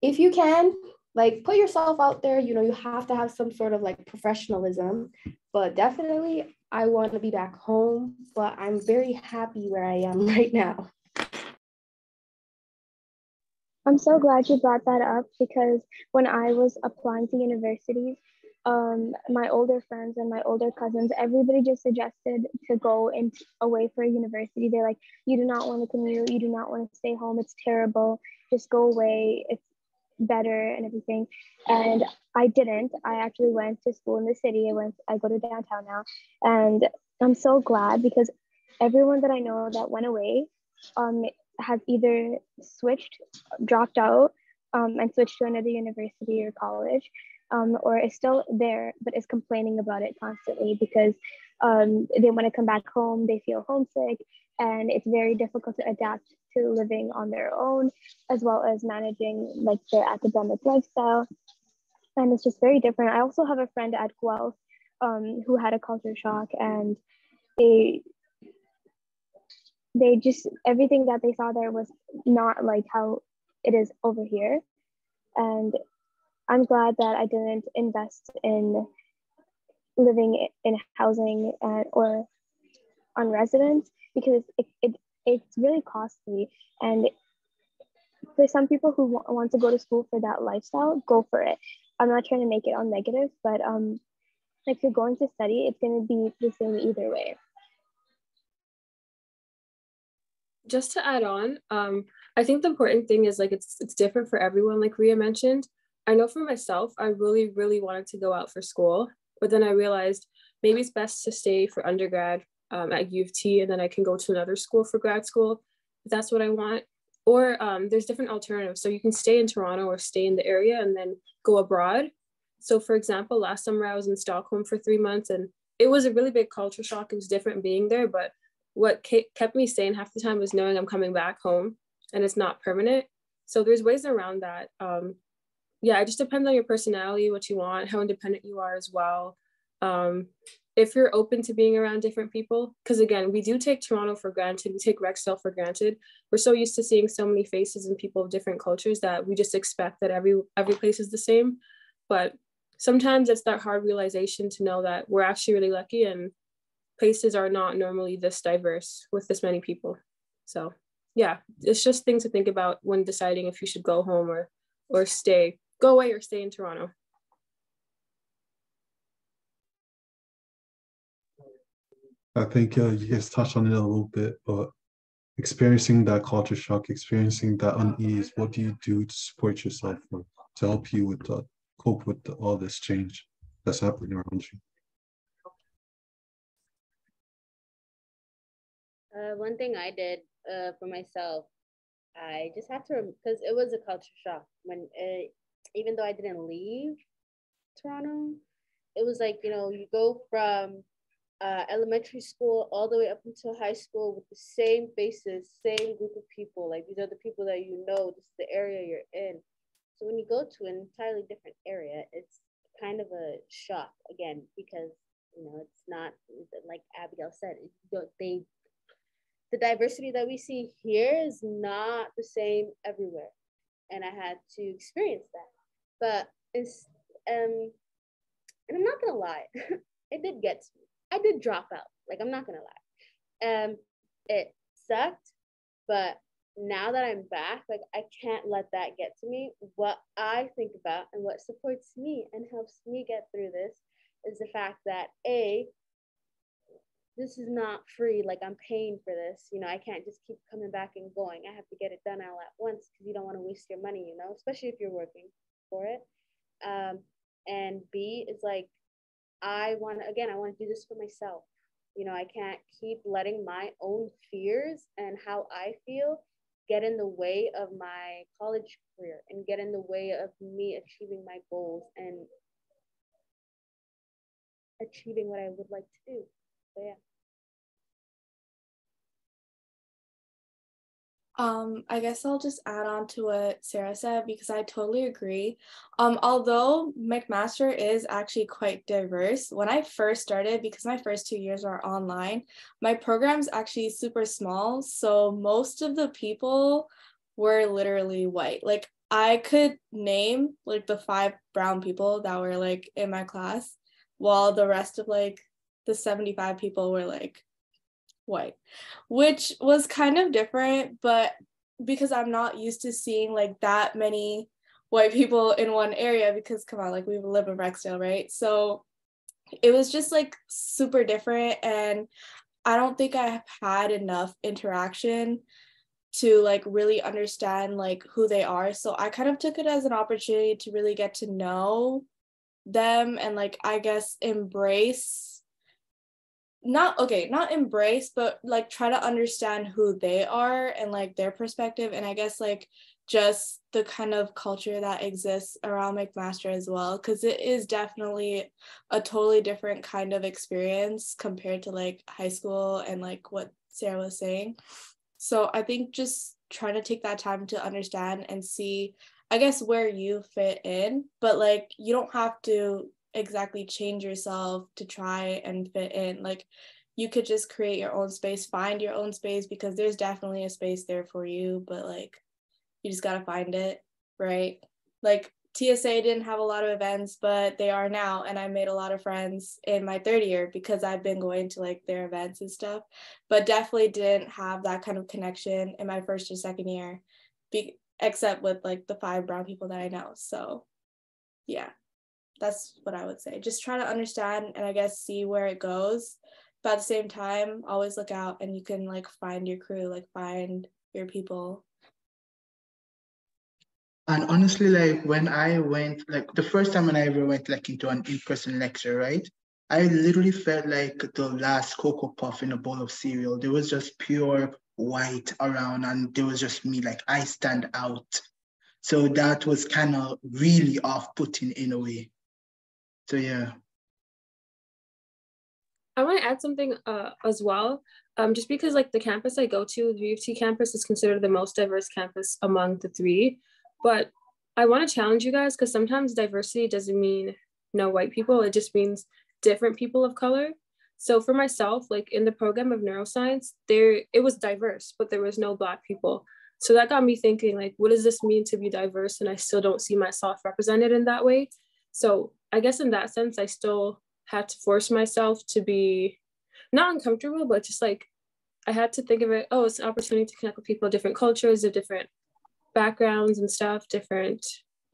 if you can, like, put yourself out there, you know, you have to have some sort of like professionalism, but definitely I want to be back home, but I'm very happy where I am right now. I'm so glad you brought that up because when I was applying to universities, my older friends and my older cousins, everybody just suggested to go away for a university. They're like, you do not want to commute, you do not want to stay home, it's terrible, just go away, it's better and everything. And I didn't. I actually went to school in the city. I go to downtown now, and I'm so glad because everyone that I know that went away has either dropped out, and switched to another university or college, or is still there but is complaining about it constantly because they want to come back home, they feel homesick, and it's very difficult to adapt to living on their own, as well as managing like their academic lifestyle. And it's just very different. I also have a friend at Guelph who had a culture shock, and they just, everything that they saw there was not like how it is over here. And I'm glad that I didn't invest in living in housing or on residence, because it's really costly. And for some people who want to go to school for that lifestyle, go for it. I'm not trying to make it all negative, but if you're going to study, it's going to be the same either way. Just to add on, I think the important thing is like it's different for everyone, like Ria mentioned. I know for myself, I really, really wanted to go out for school, but then I realized maybe it's best to stay for undergrad at U of T, and then I can go to another school for grad school if that's what I want. Or there's different alternatives. So you can stay in Toronto or stay in the area and then go abroad. So for example, last summer I was in Stockholm for 3 months, and it was a really big culture shock. It was different being there, but what kept me sane half the time was knowing I'm coming back home and it's not permanent. So there's ways around that. Yeah, it just depends on your personality, what you want, how independent you are as well. If you're open to being around different people, because again, we do take Toronto for granted, we take Rexdale for granted. We're so used to seeing so many faces and people of different cultures that we just expect that every place is the same. But sometimes it's that hard realization to know that we're actually really lucky and places are not normally this diverse with this many people. So yeah, it's just things to think about when deciding if you should go home or go away or stay in Toronto. I think you guys touched on it a little bit, but experiencing that culture shock, experiencing that unease, what do you do to support yourself or to help you with cope with all this change that's happening around you? One thing I did for myself, I just had to, because it was a culture shock even though I didn't leave Toronto, it was like, you know, you go from elementary school all the way up until high school with the same faces, same group of people. Like, these are the people that you know, this is the area you're in. So when you go to an entirely different area, it's kind of a shock again, because, you know, it's not, like Abigail said, the diversity that we see here is not the same everywhere. And I had to experience that. But it's, and I'm not gonna lie, it did get to me. I did drop out, like, I'm not gonna lie. It sucked, but now that I'm back, like, I can't let that get to me. What I think about and what supports me and helps me get through this is the fact that this is not free, like, I'm paying for this, you know, I can't just keep coming back and going. I have to get it done all at once because you don't want to waste your money, you know, especially if you're working for it. And B is like, I want to do this for myself. You know, I can't keep letting my own fears and how I feel get in the way of my college career and get in the way of me achieving my goals and achieving what I would like to do. So yeah. I guess I'll just add on to what Sarah said because I totally agree. Although McMaster is actually quite diverse, when I first started, because my first 2 years are online, my program's actually super small. So most of the people were literally white. Like I could name like the 5 brown people that were like in my class, while the rest of like the 75 people were like white, which was kind of different, but because I'm not used to seeing like that many white people in one area, because come on, like we live in Rexdale, right? So it was just like super different, and I don't think I've had enough interaction to like really understand like who they are. So I kind of took it as an opportunity to really get to know them and like I guess not embrace, but like try to understand who they are and like their perspective, and I guess like just the kind of culture that exists around McMaster as well, because it is definitely a totally different kind of experience compared to like high school and like what Sarah was saying. So I think just trying to take that time to understand and see, I guess, where you fit in, but like you don't have to exactly change yourself to try and fit in. Like you could just create your own space, find your own space, because there's definitely a space there for you, but like you just gotta find it, right? Like TSA didn't have a lot of events, but they are now, and I made a lot of friends in my 3rd year because I've been going to like their events and stuff, but definitely didn't have that kind of connection in my 1st or 2nd year, except with like the 5 brown people that I know. So yeah, that's what I would say. Just try to understand and I guess see where it goes, but at the same time, always look out and you can like find your crew, like find your people. And honestly, like when I went, like the first time when I ever went like into an in-person lecture, right? I literally felt like the last Cocoa Puff in a bowl of cereal. There was just pure white around and there was just me, like I stand out. So that was kind of really off-putting in a way. So yeah. I want to add something as well. Just because like the campus I go to, the U of T campus is considered the most diverse campus among the 3. But I want to challenge you guys, because sometimes diversity doesn't mean no white people. It just means different people of color. So for myself, like in the program of neuroscience, it was diverse, but there was no Black people. So that got me thinking, like, what does this mean to be diverse? And I still don't see myself represented in that way. So I guess in that sense, I still had to force myself to be not uncomfortable, but just like I had to think of it, oh, it's an opportunity to connect with people of different cultures, of different backgrounds and stuff, different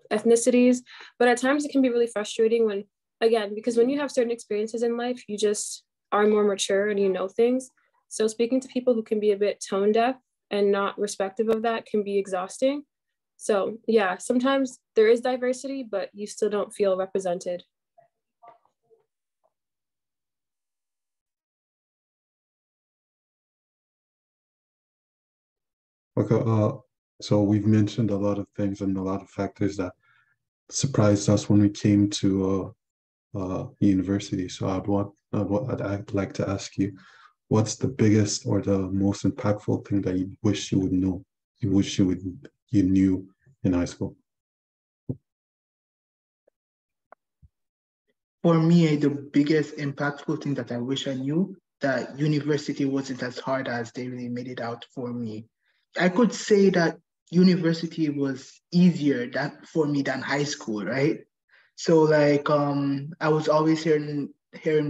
ethnicities. But at times it can be really frustrating when, again, because when you have certain experiences in life, you just are more mature and you know things. So speaking to people who can be a bit tone deaf and not respective of that can be exhausting. So yeah, sometimes there is diversity, but you still don't feel represented. Okay, so we've mentioned a lot of things and a lot of factors that surprised us when we came to university. So I'd like to ask you, what's the biggest or the most impactful thing that you wish you would know, you knew in high school? For me, the biggest impactful thing that I wish I knew, that university wasn't as hard as they really made it out for me. I could say that university was easier for me than high school, right? So like I was always hearing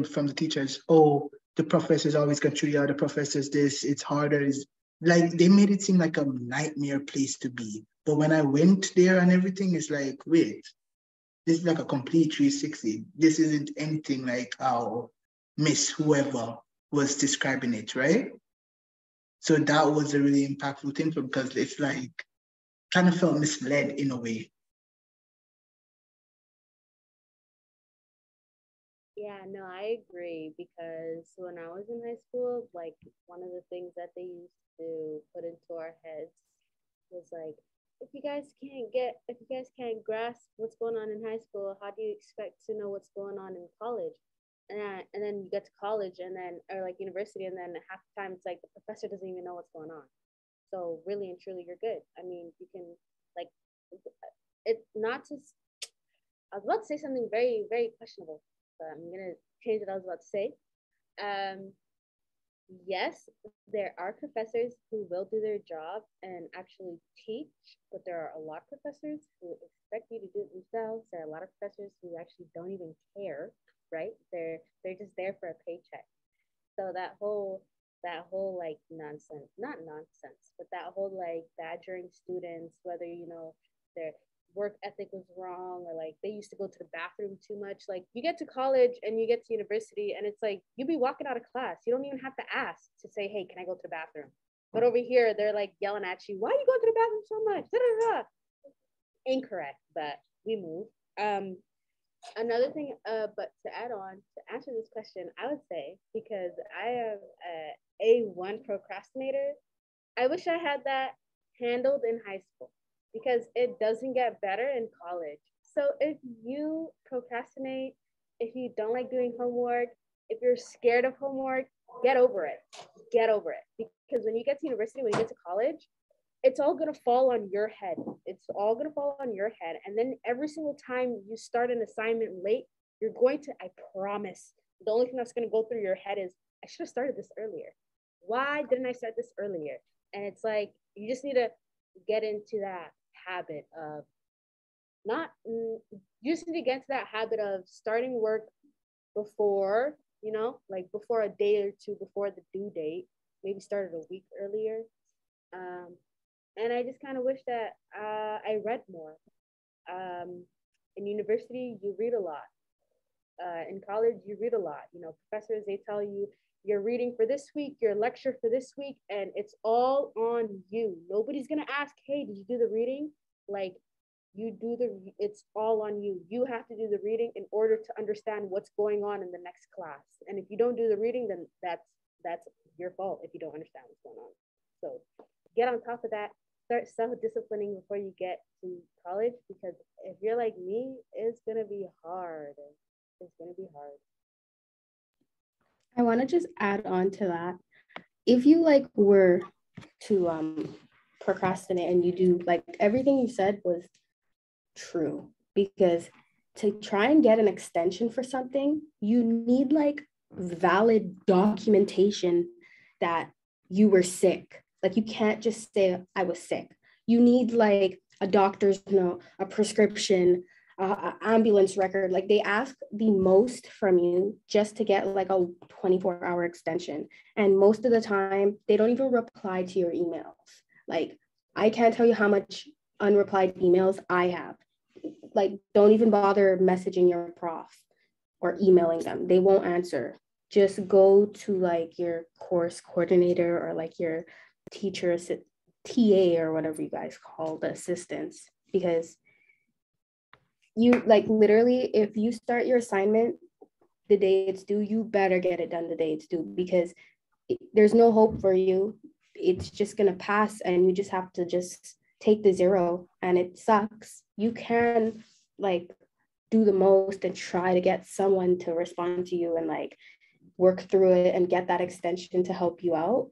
from the teachers, oh, the professors always got through the professors this, it's harder. It's like they made it seem like a nightmare place to be. But when I went there and everything, it's like, wait, this is like a complete 360. This isn't anything like how Miss whoever was describing it, right? So that was a really impactful thing because it's like kind of felt misled in a way. Yeah, no, I agree, because when I was in high school, like one of the things that they used to put into our heads was like, if you guys can't grasp what's going on in high school, how do you expect to know what's going on in college? And then you get to college or like university, and then half the time it's like the professor doesn't even know what's going on. So really and truly, you're good. I mean, you can like it not to. I was about to say something very, very questionable, but I'm gonna change what I was about to say. yes, there are professors who will do their job and actually teach, but there are a lot of professors who expect you to do it themselves. There are a lot of professors who actually don't even care, right? They're just there for a paycheck. So that whole like nonsense, not nonsense, but that whole like badgering students, whether their work ethic was wrong or like they used to go to the bathroom too much. Like you get to college and you get to university and it's like you be walking out of class. You don't even have to ask to say, hey, can I go to the bathroom? But over here, they're like yelling at you, why are you going to the bathroom so much? Da, da, da. Incorrect, but we move. Another thing, but to add on, to answer this question, I would say, because I am a A1 procrastinator, I wish I had that handled in high school because it doesn't get better in college. So if you procrastinate, if you don't like doing homework, if you're scared of homework, get over it. Get over it. Because when you get to university, when you get to college, it's all going to fall on your head. It's all going to fall on your head. And then every single time you start an assignment late, you're going to, I promise, the only thing that's going to go through your head is, I should have started this earlier. Why didn't I start this earlier? And it's like, you just need to get into that habit of you just need to get into that habit of starting work before, like before a day or two before the due date, maybe started a week earlier. And I just kind of wish that I read more. In university, you read a lot. In college, you read a lot. Professors, they tell you you're reading for this week, your lecture for this week, and it's all on you. Nobody's gonna ask, hey, did you do the reading? Like, it's all on you. You have to do the reading in order to understand what's going on in the next class. And if you don't do the reading, then that's your fault if you don't understand what's going on. So get on top of that. Start self-disciplining before you get to college, because if you're like me, it's gonna be hard. It's gonna be hard. I want to just add on to that. If you like were to procrastinate and you do, like, everything you said was true, because to try and get an extension for something, you need like valid documentation that you were sick. Like, you can't just say I was sick. You need like a doctor's note, a prescription, ambulance record. Like, they ask the most from you just to get like a 24-hour extension. And most of the time, they don't even reply to your emails. Like, I can't tell you how much unreplied emails I have. Like, don't even bother messaging your prof or emailing them. They won't answer. Just go to like your course coordinator or like your teacher, TA, or whatever you guys call the assistants, because you, like, literally, if you start your assignment the day it's due, you better get it done the day it's due, because there's no hope for you. It's just gonna pass and you just have to just take the 0, and it sucks. You can like do the most and try to get someone to respond to you and like work through it and get that extension to help you out.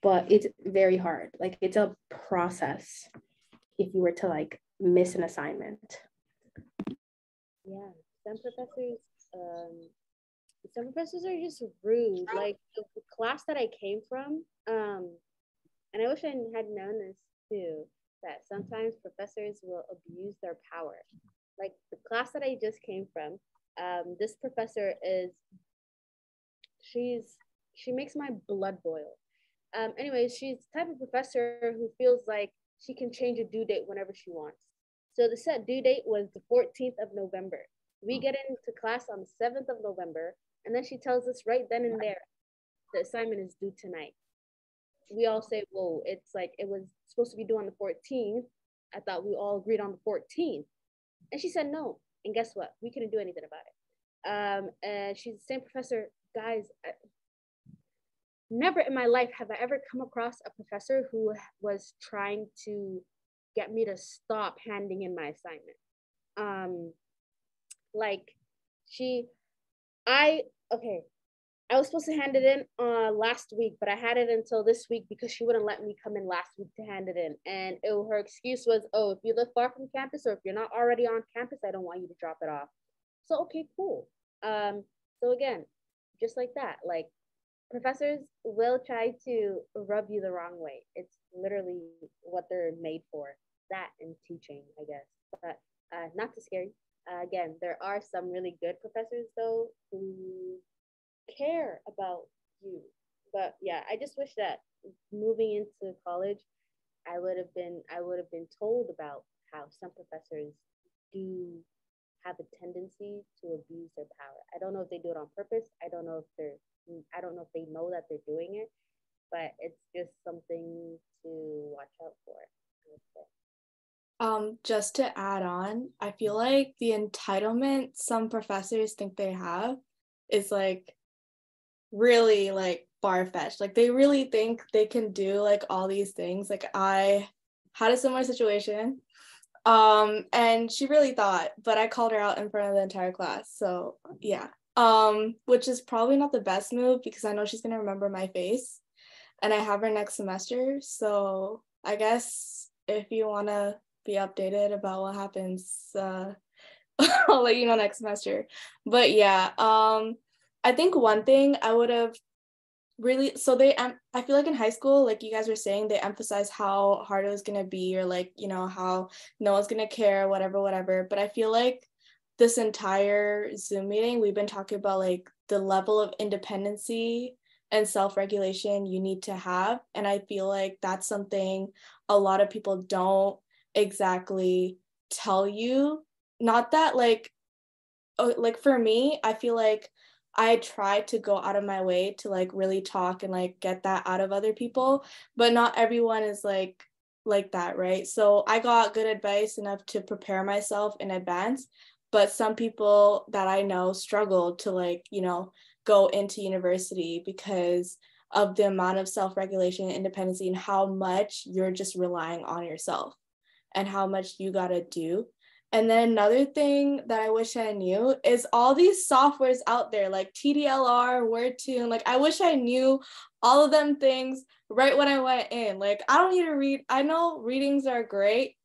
But it's very hard. Like, it's a process if you were to like miss an assignment. Yeah, some professors are just rude. Like the class that I came from, and I wish I had known this too, that sometimes professors will abuse their power. Like the class that I just came from, this professor she makes my blood boil. Anyways, she's the type of professor who feels like she can change a due date whenever she wants. So the set due date was the 14th of November. We get into class on the 7th of November, and then she tells us right then and there, the assignment is due tonight. We all say, whoa, it's like it was supposed to be due on the 14th. I thought we all agreed on the 14th. And she said no. And guess what? We couldn't do anything about it. And she's the same professor. Guys, never in my life have I ever come across a professor who was trying to get me to stop handing in my assignment. I was supposed to hand it in last week, but I had it until this week because she wouldn't let me come in last week to hand it in. And her excuse was, oh, if you live far from campus or if you're not already on campus, I don't want you to drop it off. So, okay, cool. So again, just like that, like professors will try to rub you the wrong way. It's literally what they're made for. That and teaching, I guess. But not to scare you. Again, there are some really good professors though who care about you. But yeah, I just wish that moving into college, I would have been told about how some professors do have a tendency to abuse their power. I don't know if they do it on purpose. I don't know if they know that they're doing it, but it's just something to watch out for, I would say. Just to add on, I feel like the entitlement some professors think they have is like really like far-fetched. Like they really think they can do like all these things. Like I had a similar situation, and she really thought, but I called her out in front of the entire class. So yeah, which is probably not the best move because I know she's gonna remember my face, and I have her next semester. So I guess if you wanna be updated about what happens, I'll let you know next semester. But yeah, I think one thing I would have really, so I feel like in high school, like you guys were saying, they emphasize how hard it was gonna be, or like, you know, how no one's gonna care, whatever. But I feel like this entire Zoom meeting, we've been talking about like the level of independency and self-regulation you need to have. And I feel like that's something a lot of people don't exactly tell you. Not that like for me, I feel like I try to go out of my way to like really talk and like get that out of other people, but not everyone is like that, right? So I got good advice enough to prepare myself in advance, but some people that I know struggle to like, you know, go into university because of the amount of self-regulation and independency and how much you're just relying on yourself and how much you gotta do. And then another thing that I wish I knew is all these softwares out there like TDLR, WordTune. Like I wish I knew all of them things right when I went in. Like I don't need to read. I know readings are great,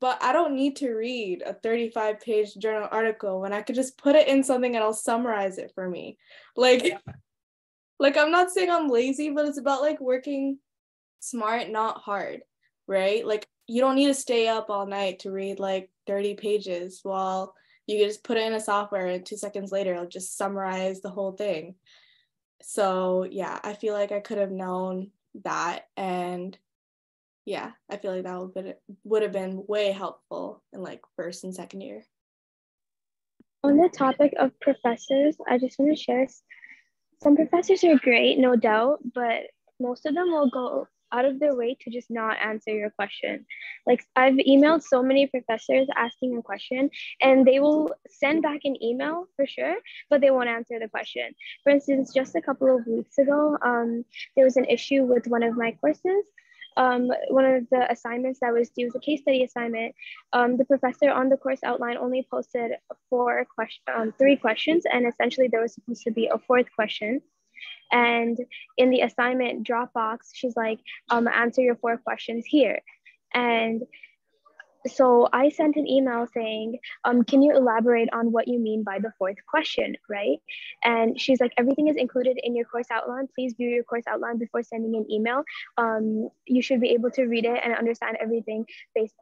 but I don't need to read a 35-page journal article when I could just put it in something and it'll summarize it for me. Like I'm not saying I'm lazy, but it's about like working smart, not hard, right? Like you don't need to stay up all night to read like 30 pages while you can just put it in a software and 2 seconds later it'll just summarize the whole thing. So yeah, I feel like I could have known that, and yeah, I feel like that would have been way helpful in like first and second year. On the topic of professors, I just want to share some professors are great, no doubt, but most of them will go out of their way to just not answer your question. Like I've emailed so many professors asking a question and they will send back an email for sure, but they won't answer the question. For instance, just a couple of weeks ago, there was an issue with one of my courses. One of the assignments that was due was a case study assignment. The professor on the course outline only posted 3 questions, and essentially there was supposed to be a 4th question. And in the assignment Dropbox, she's like, answer your 4 questions here. And so I sent an email saying, can you elaborate on what you mean by the 4th question, right? And she's like, everything is included in your course outline. Please view your course outline before sending an email. You should be able to read it and understand everything.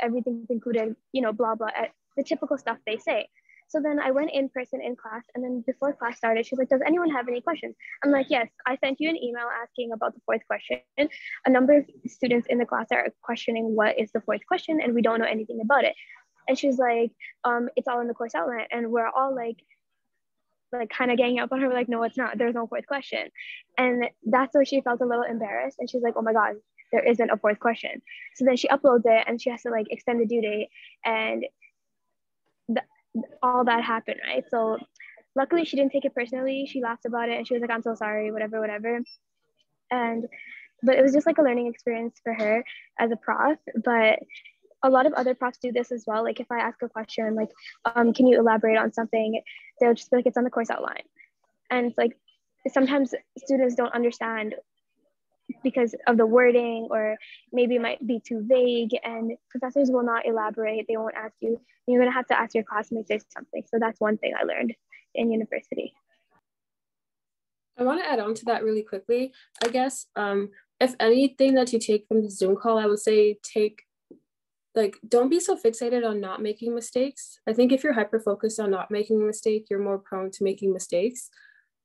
Everything's included, you know, blah, blah, the typical stuff they say. So then I went in person in class, and then before class started, she's like, does anyone have any questions? I'm like, yes, I sent you an email asking about the 4th question. A number of students in the class are questioning what is the 4th question, and we don't know anything about it. And she's like, it's all in the course outline. And we're all like kind of ganging up on her. We're like, no, it's not. There's no 4th question. And that's where she felt a little embarrassed. And she's like, oh my God, there isn't a 4th question. So then she uploads it, and she has to like extend the due date, and all that happened, right? So luckily she didn't take it personally. She laughed about it and she was like, I'm so sorry, whatever. But it was just like a learning experience for her as a prof. But a lot of other profs do this as well. Like if I ask a question like, can you elaborate on something, they'll just be like, it's on the course outline. And it's like sometimes students don't understand because of the wording, or maybe it might be too vague, and professors will not elaborate. They won't ask you. You're going to have to ask your classmates or something. So that's one thing I learned in university. I want to add on to that really quickly. I guess if anything that you take from the Zoom call, I would say don't be so fixated on not making mistakes. I think if you're hyper-focused on not making a mistake, you're more prone to making mistakes.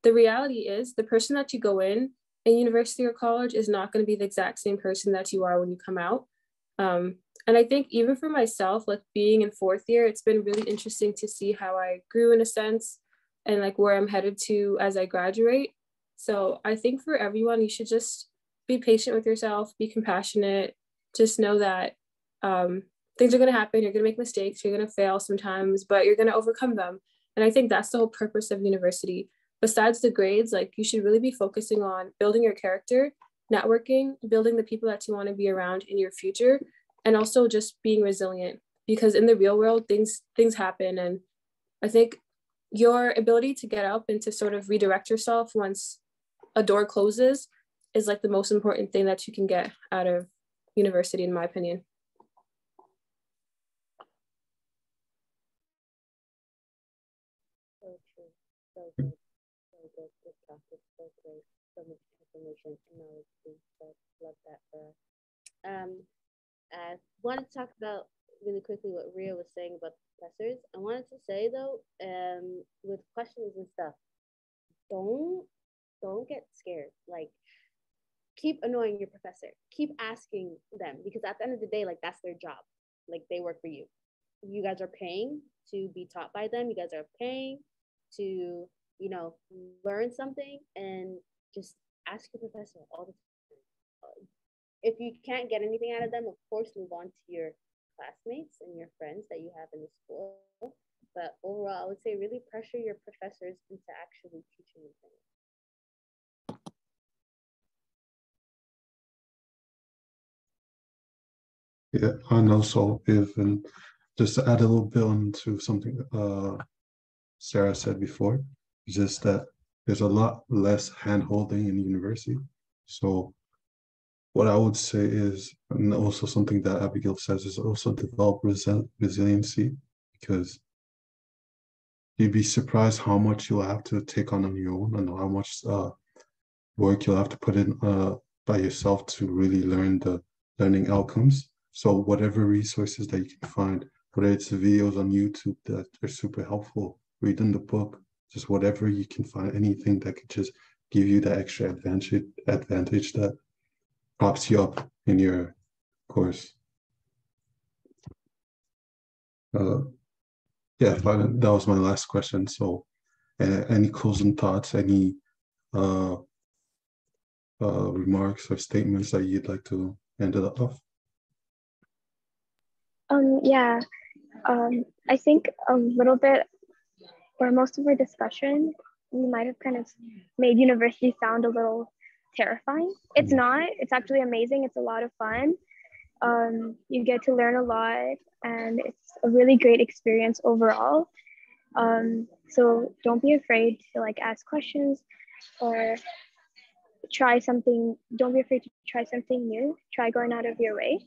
The reality is the person that you go in university or college is not going to be the exact same person that you are when you come out. And I think even for myself, like being in fourth year, it's been really interesting to see how I grew in a sense and like where I'm headed to as I graduate. So I think for everyone, you should just be patient with yourself, be compassionate, just know that things are going to happen. You're going to make mistakes. You're going to fail sometimes, but you're going to overcome them. And I think that's the whole purpose of university. Besides the grades, like you should really be focusing on building your character, networking, building the people that you want to be around in your future, and also just being resilient, because in the real world, things happen. And I think your ability to get up and to sort of redirect yourself once a door closes is like the most important thing that you can get out of university, in my opinion. So true. So good. So good. Good topic. So great. So much information and knowledge. So love that for us. I wanted to talk about really quickly what Ria was saying about professors. I wanted to say though, with questions and stuff, don't get scared. Like, keep annoying your professor. Keep asking them, because at the end of the day, like that's their job. Like they work for you. You guys are paying to be taught by them. You guys are paying to, learn something, and just ask your professor all the time. If you can't get anything out of them, of course, move on to your classmates and your friends that you have in the school. But overall, I would say really pressure your professors into actually teaching you things. Yeah, and also and just to add a little bit on to something Sarah said before, just that there's a lot less hand-holding in university. So what I would say is, and also something that Abigail says, is also develop resiliency, because you'd be surprised how much you'll have to take on your own, and how much work you'll have to put in by yourself to really learn the learning outcomes. So whatever resources that you can find, whether it's the videos on YouTube that are super helpful, reading the book, just whatever you can find, anything that could just give you that extra advantage that props you up in your course. Yeah, that was my last question. So any closing thoughts, any remarks or statements that you'd like to end it off? Yeah, I think a little bit, or most of our discussion, we might have kind of made university sound a little terrifying. It's not. It's actually amazing. It's a lot of fun. You get to learn a lot, and it's a really great experience overall. So don't be afraid to ask questions or try something. Don't be afraid to try something new. Try going out of your way,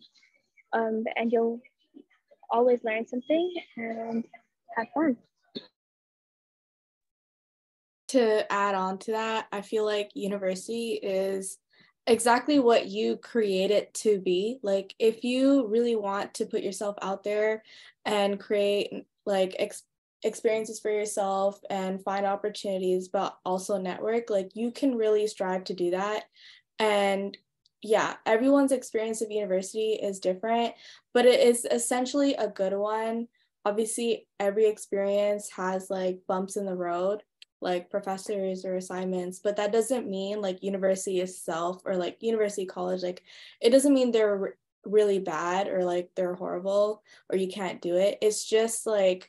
and you'll always learn something and have fun. To add on to that, I feel like university is exactly what you create it to be. Like if you really want to put yourself out there and create experiences for yourself and find opportunities, but also network, you can really strive to do that. And yeah, everyone's experience of university is different, but it is essentially a good one. Obviously, every experience has bumps in the road, like professors or assignments, but that doesn't mean university itself or university college, it doesn't mean they're really bad or they're horrible or you can't do it. It's just the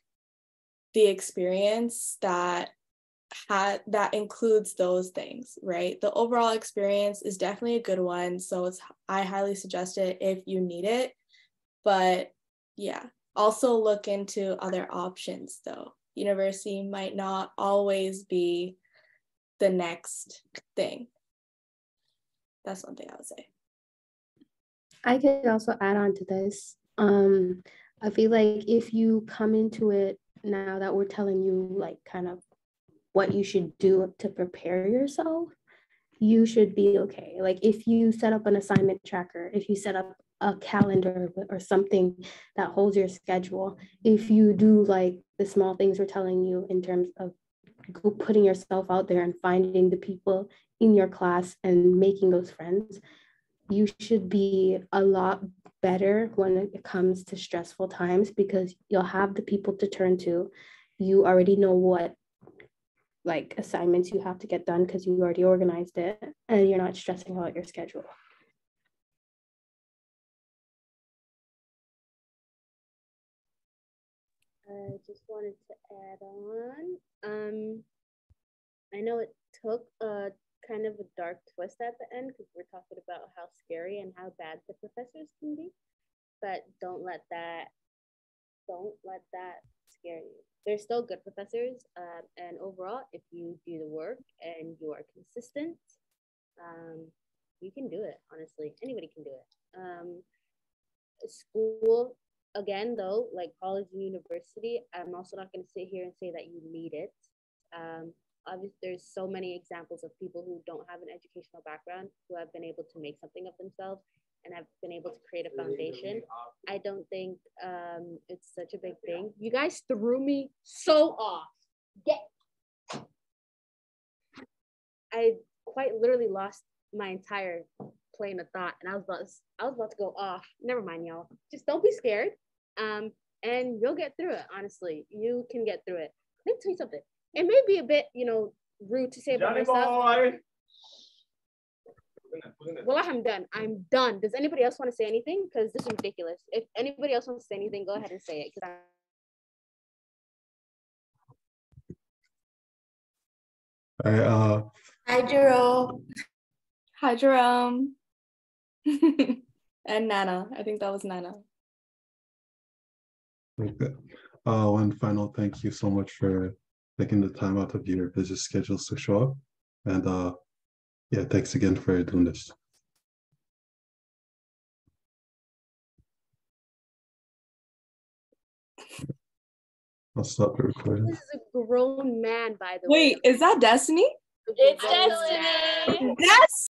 experience that includes those things, right? The overall experience is definitely a good one, so I highly suggest it if you need it. But yeah, also look into other options though. University might not always be the next thing. That's one thing I would say. I could also add on to this. I feel like if you come into it now that we're telling you kind of what you should do to prepare yourself, you should be okay. Like if you set up an assignment tracker, if you set up a calendar or something that holds your schedule, if you do like the small things we're telling you in terms of putting yourself out there and finding the people in your class and making those friends, you should be a lot better when it comes to stressful times, because you'll have the people to turn to. You already know what like assignments you have to get done because you already organized it, and you're not stressing out your schedule. I just wanted to add on. I know it took a kind of a dark twist at the end because we're talking about how scary and how bad the professors can be, but don't let that scare you. They're still good professors, and overall, if you do the work and you are consistent, you can do it. Honestly, anybody can do it. School, again, though, like college and university, I'm also not going to sit here and say that you need it. Obviously, there's so many examples of people who don't have an educational background who have been able to make something of themselves and have been able to create a foundation. I don't think it's such a big thing. You guys threw me so off. I quite literally lost my entire train of thought, and I was about to go off. Never mind, y'all. Just don't be scared, and you'll get through it. Honestly, you can get through it. Let me tell you something. It may be a bit, rude to say about myself. Well, I'm done. I'm done. Does anybody else want to say anything? Because this is ridiculous. If anybody else wants to say anything, go ahead and say it. All right, Hi, Jerome. Hi, Jerome. And Nana. I think that was Nana. okay. One final thank you so much for taking the time out of your busy schedules to show up. And yeah, thanks again for doing this. I'll stop the recording. This is a grown man, by the way. Wait, is that Destiny? It's Destiny. Destiny!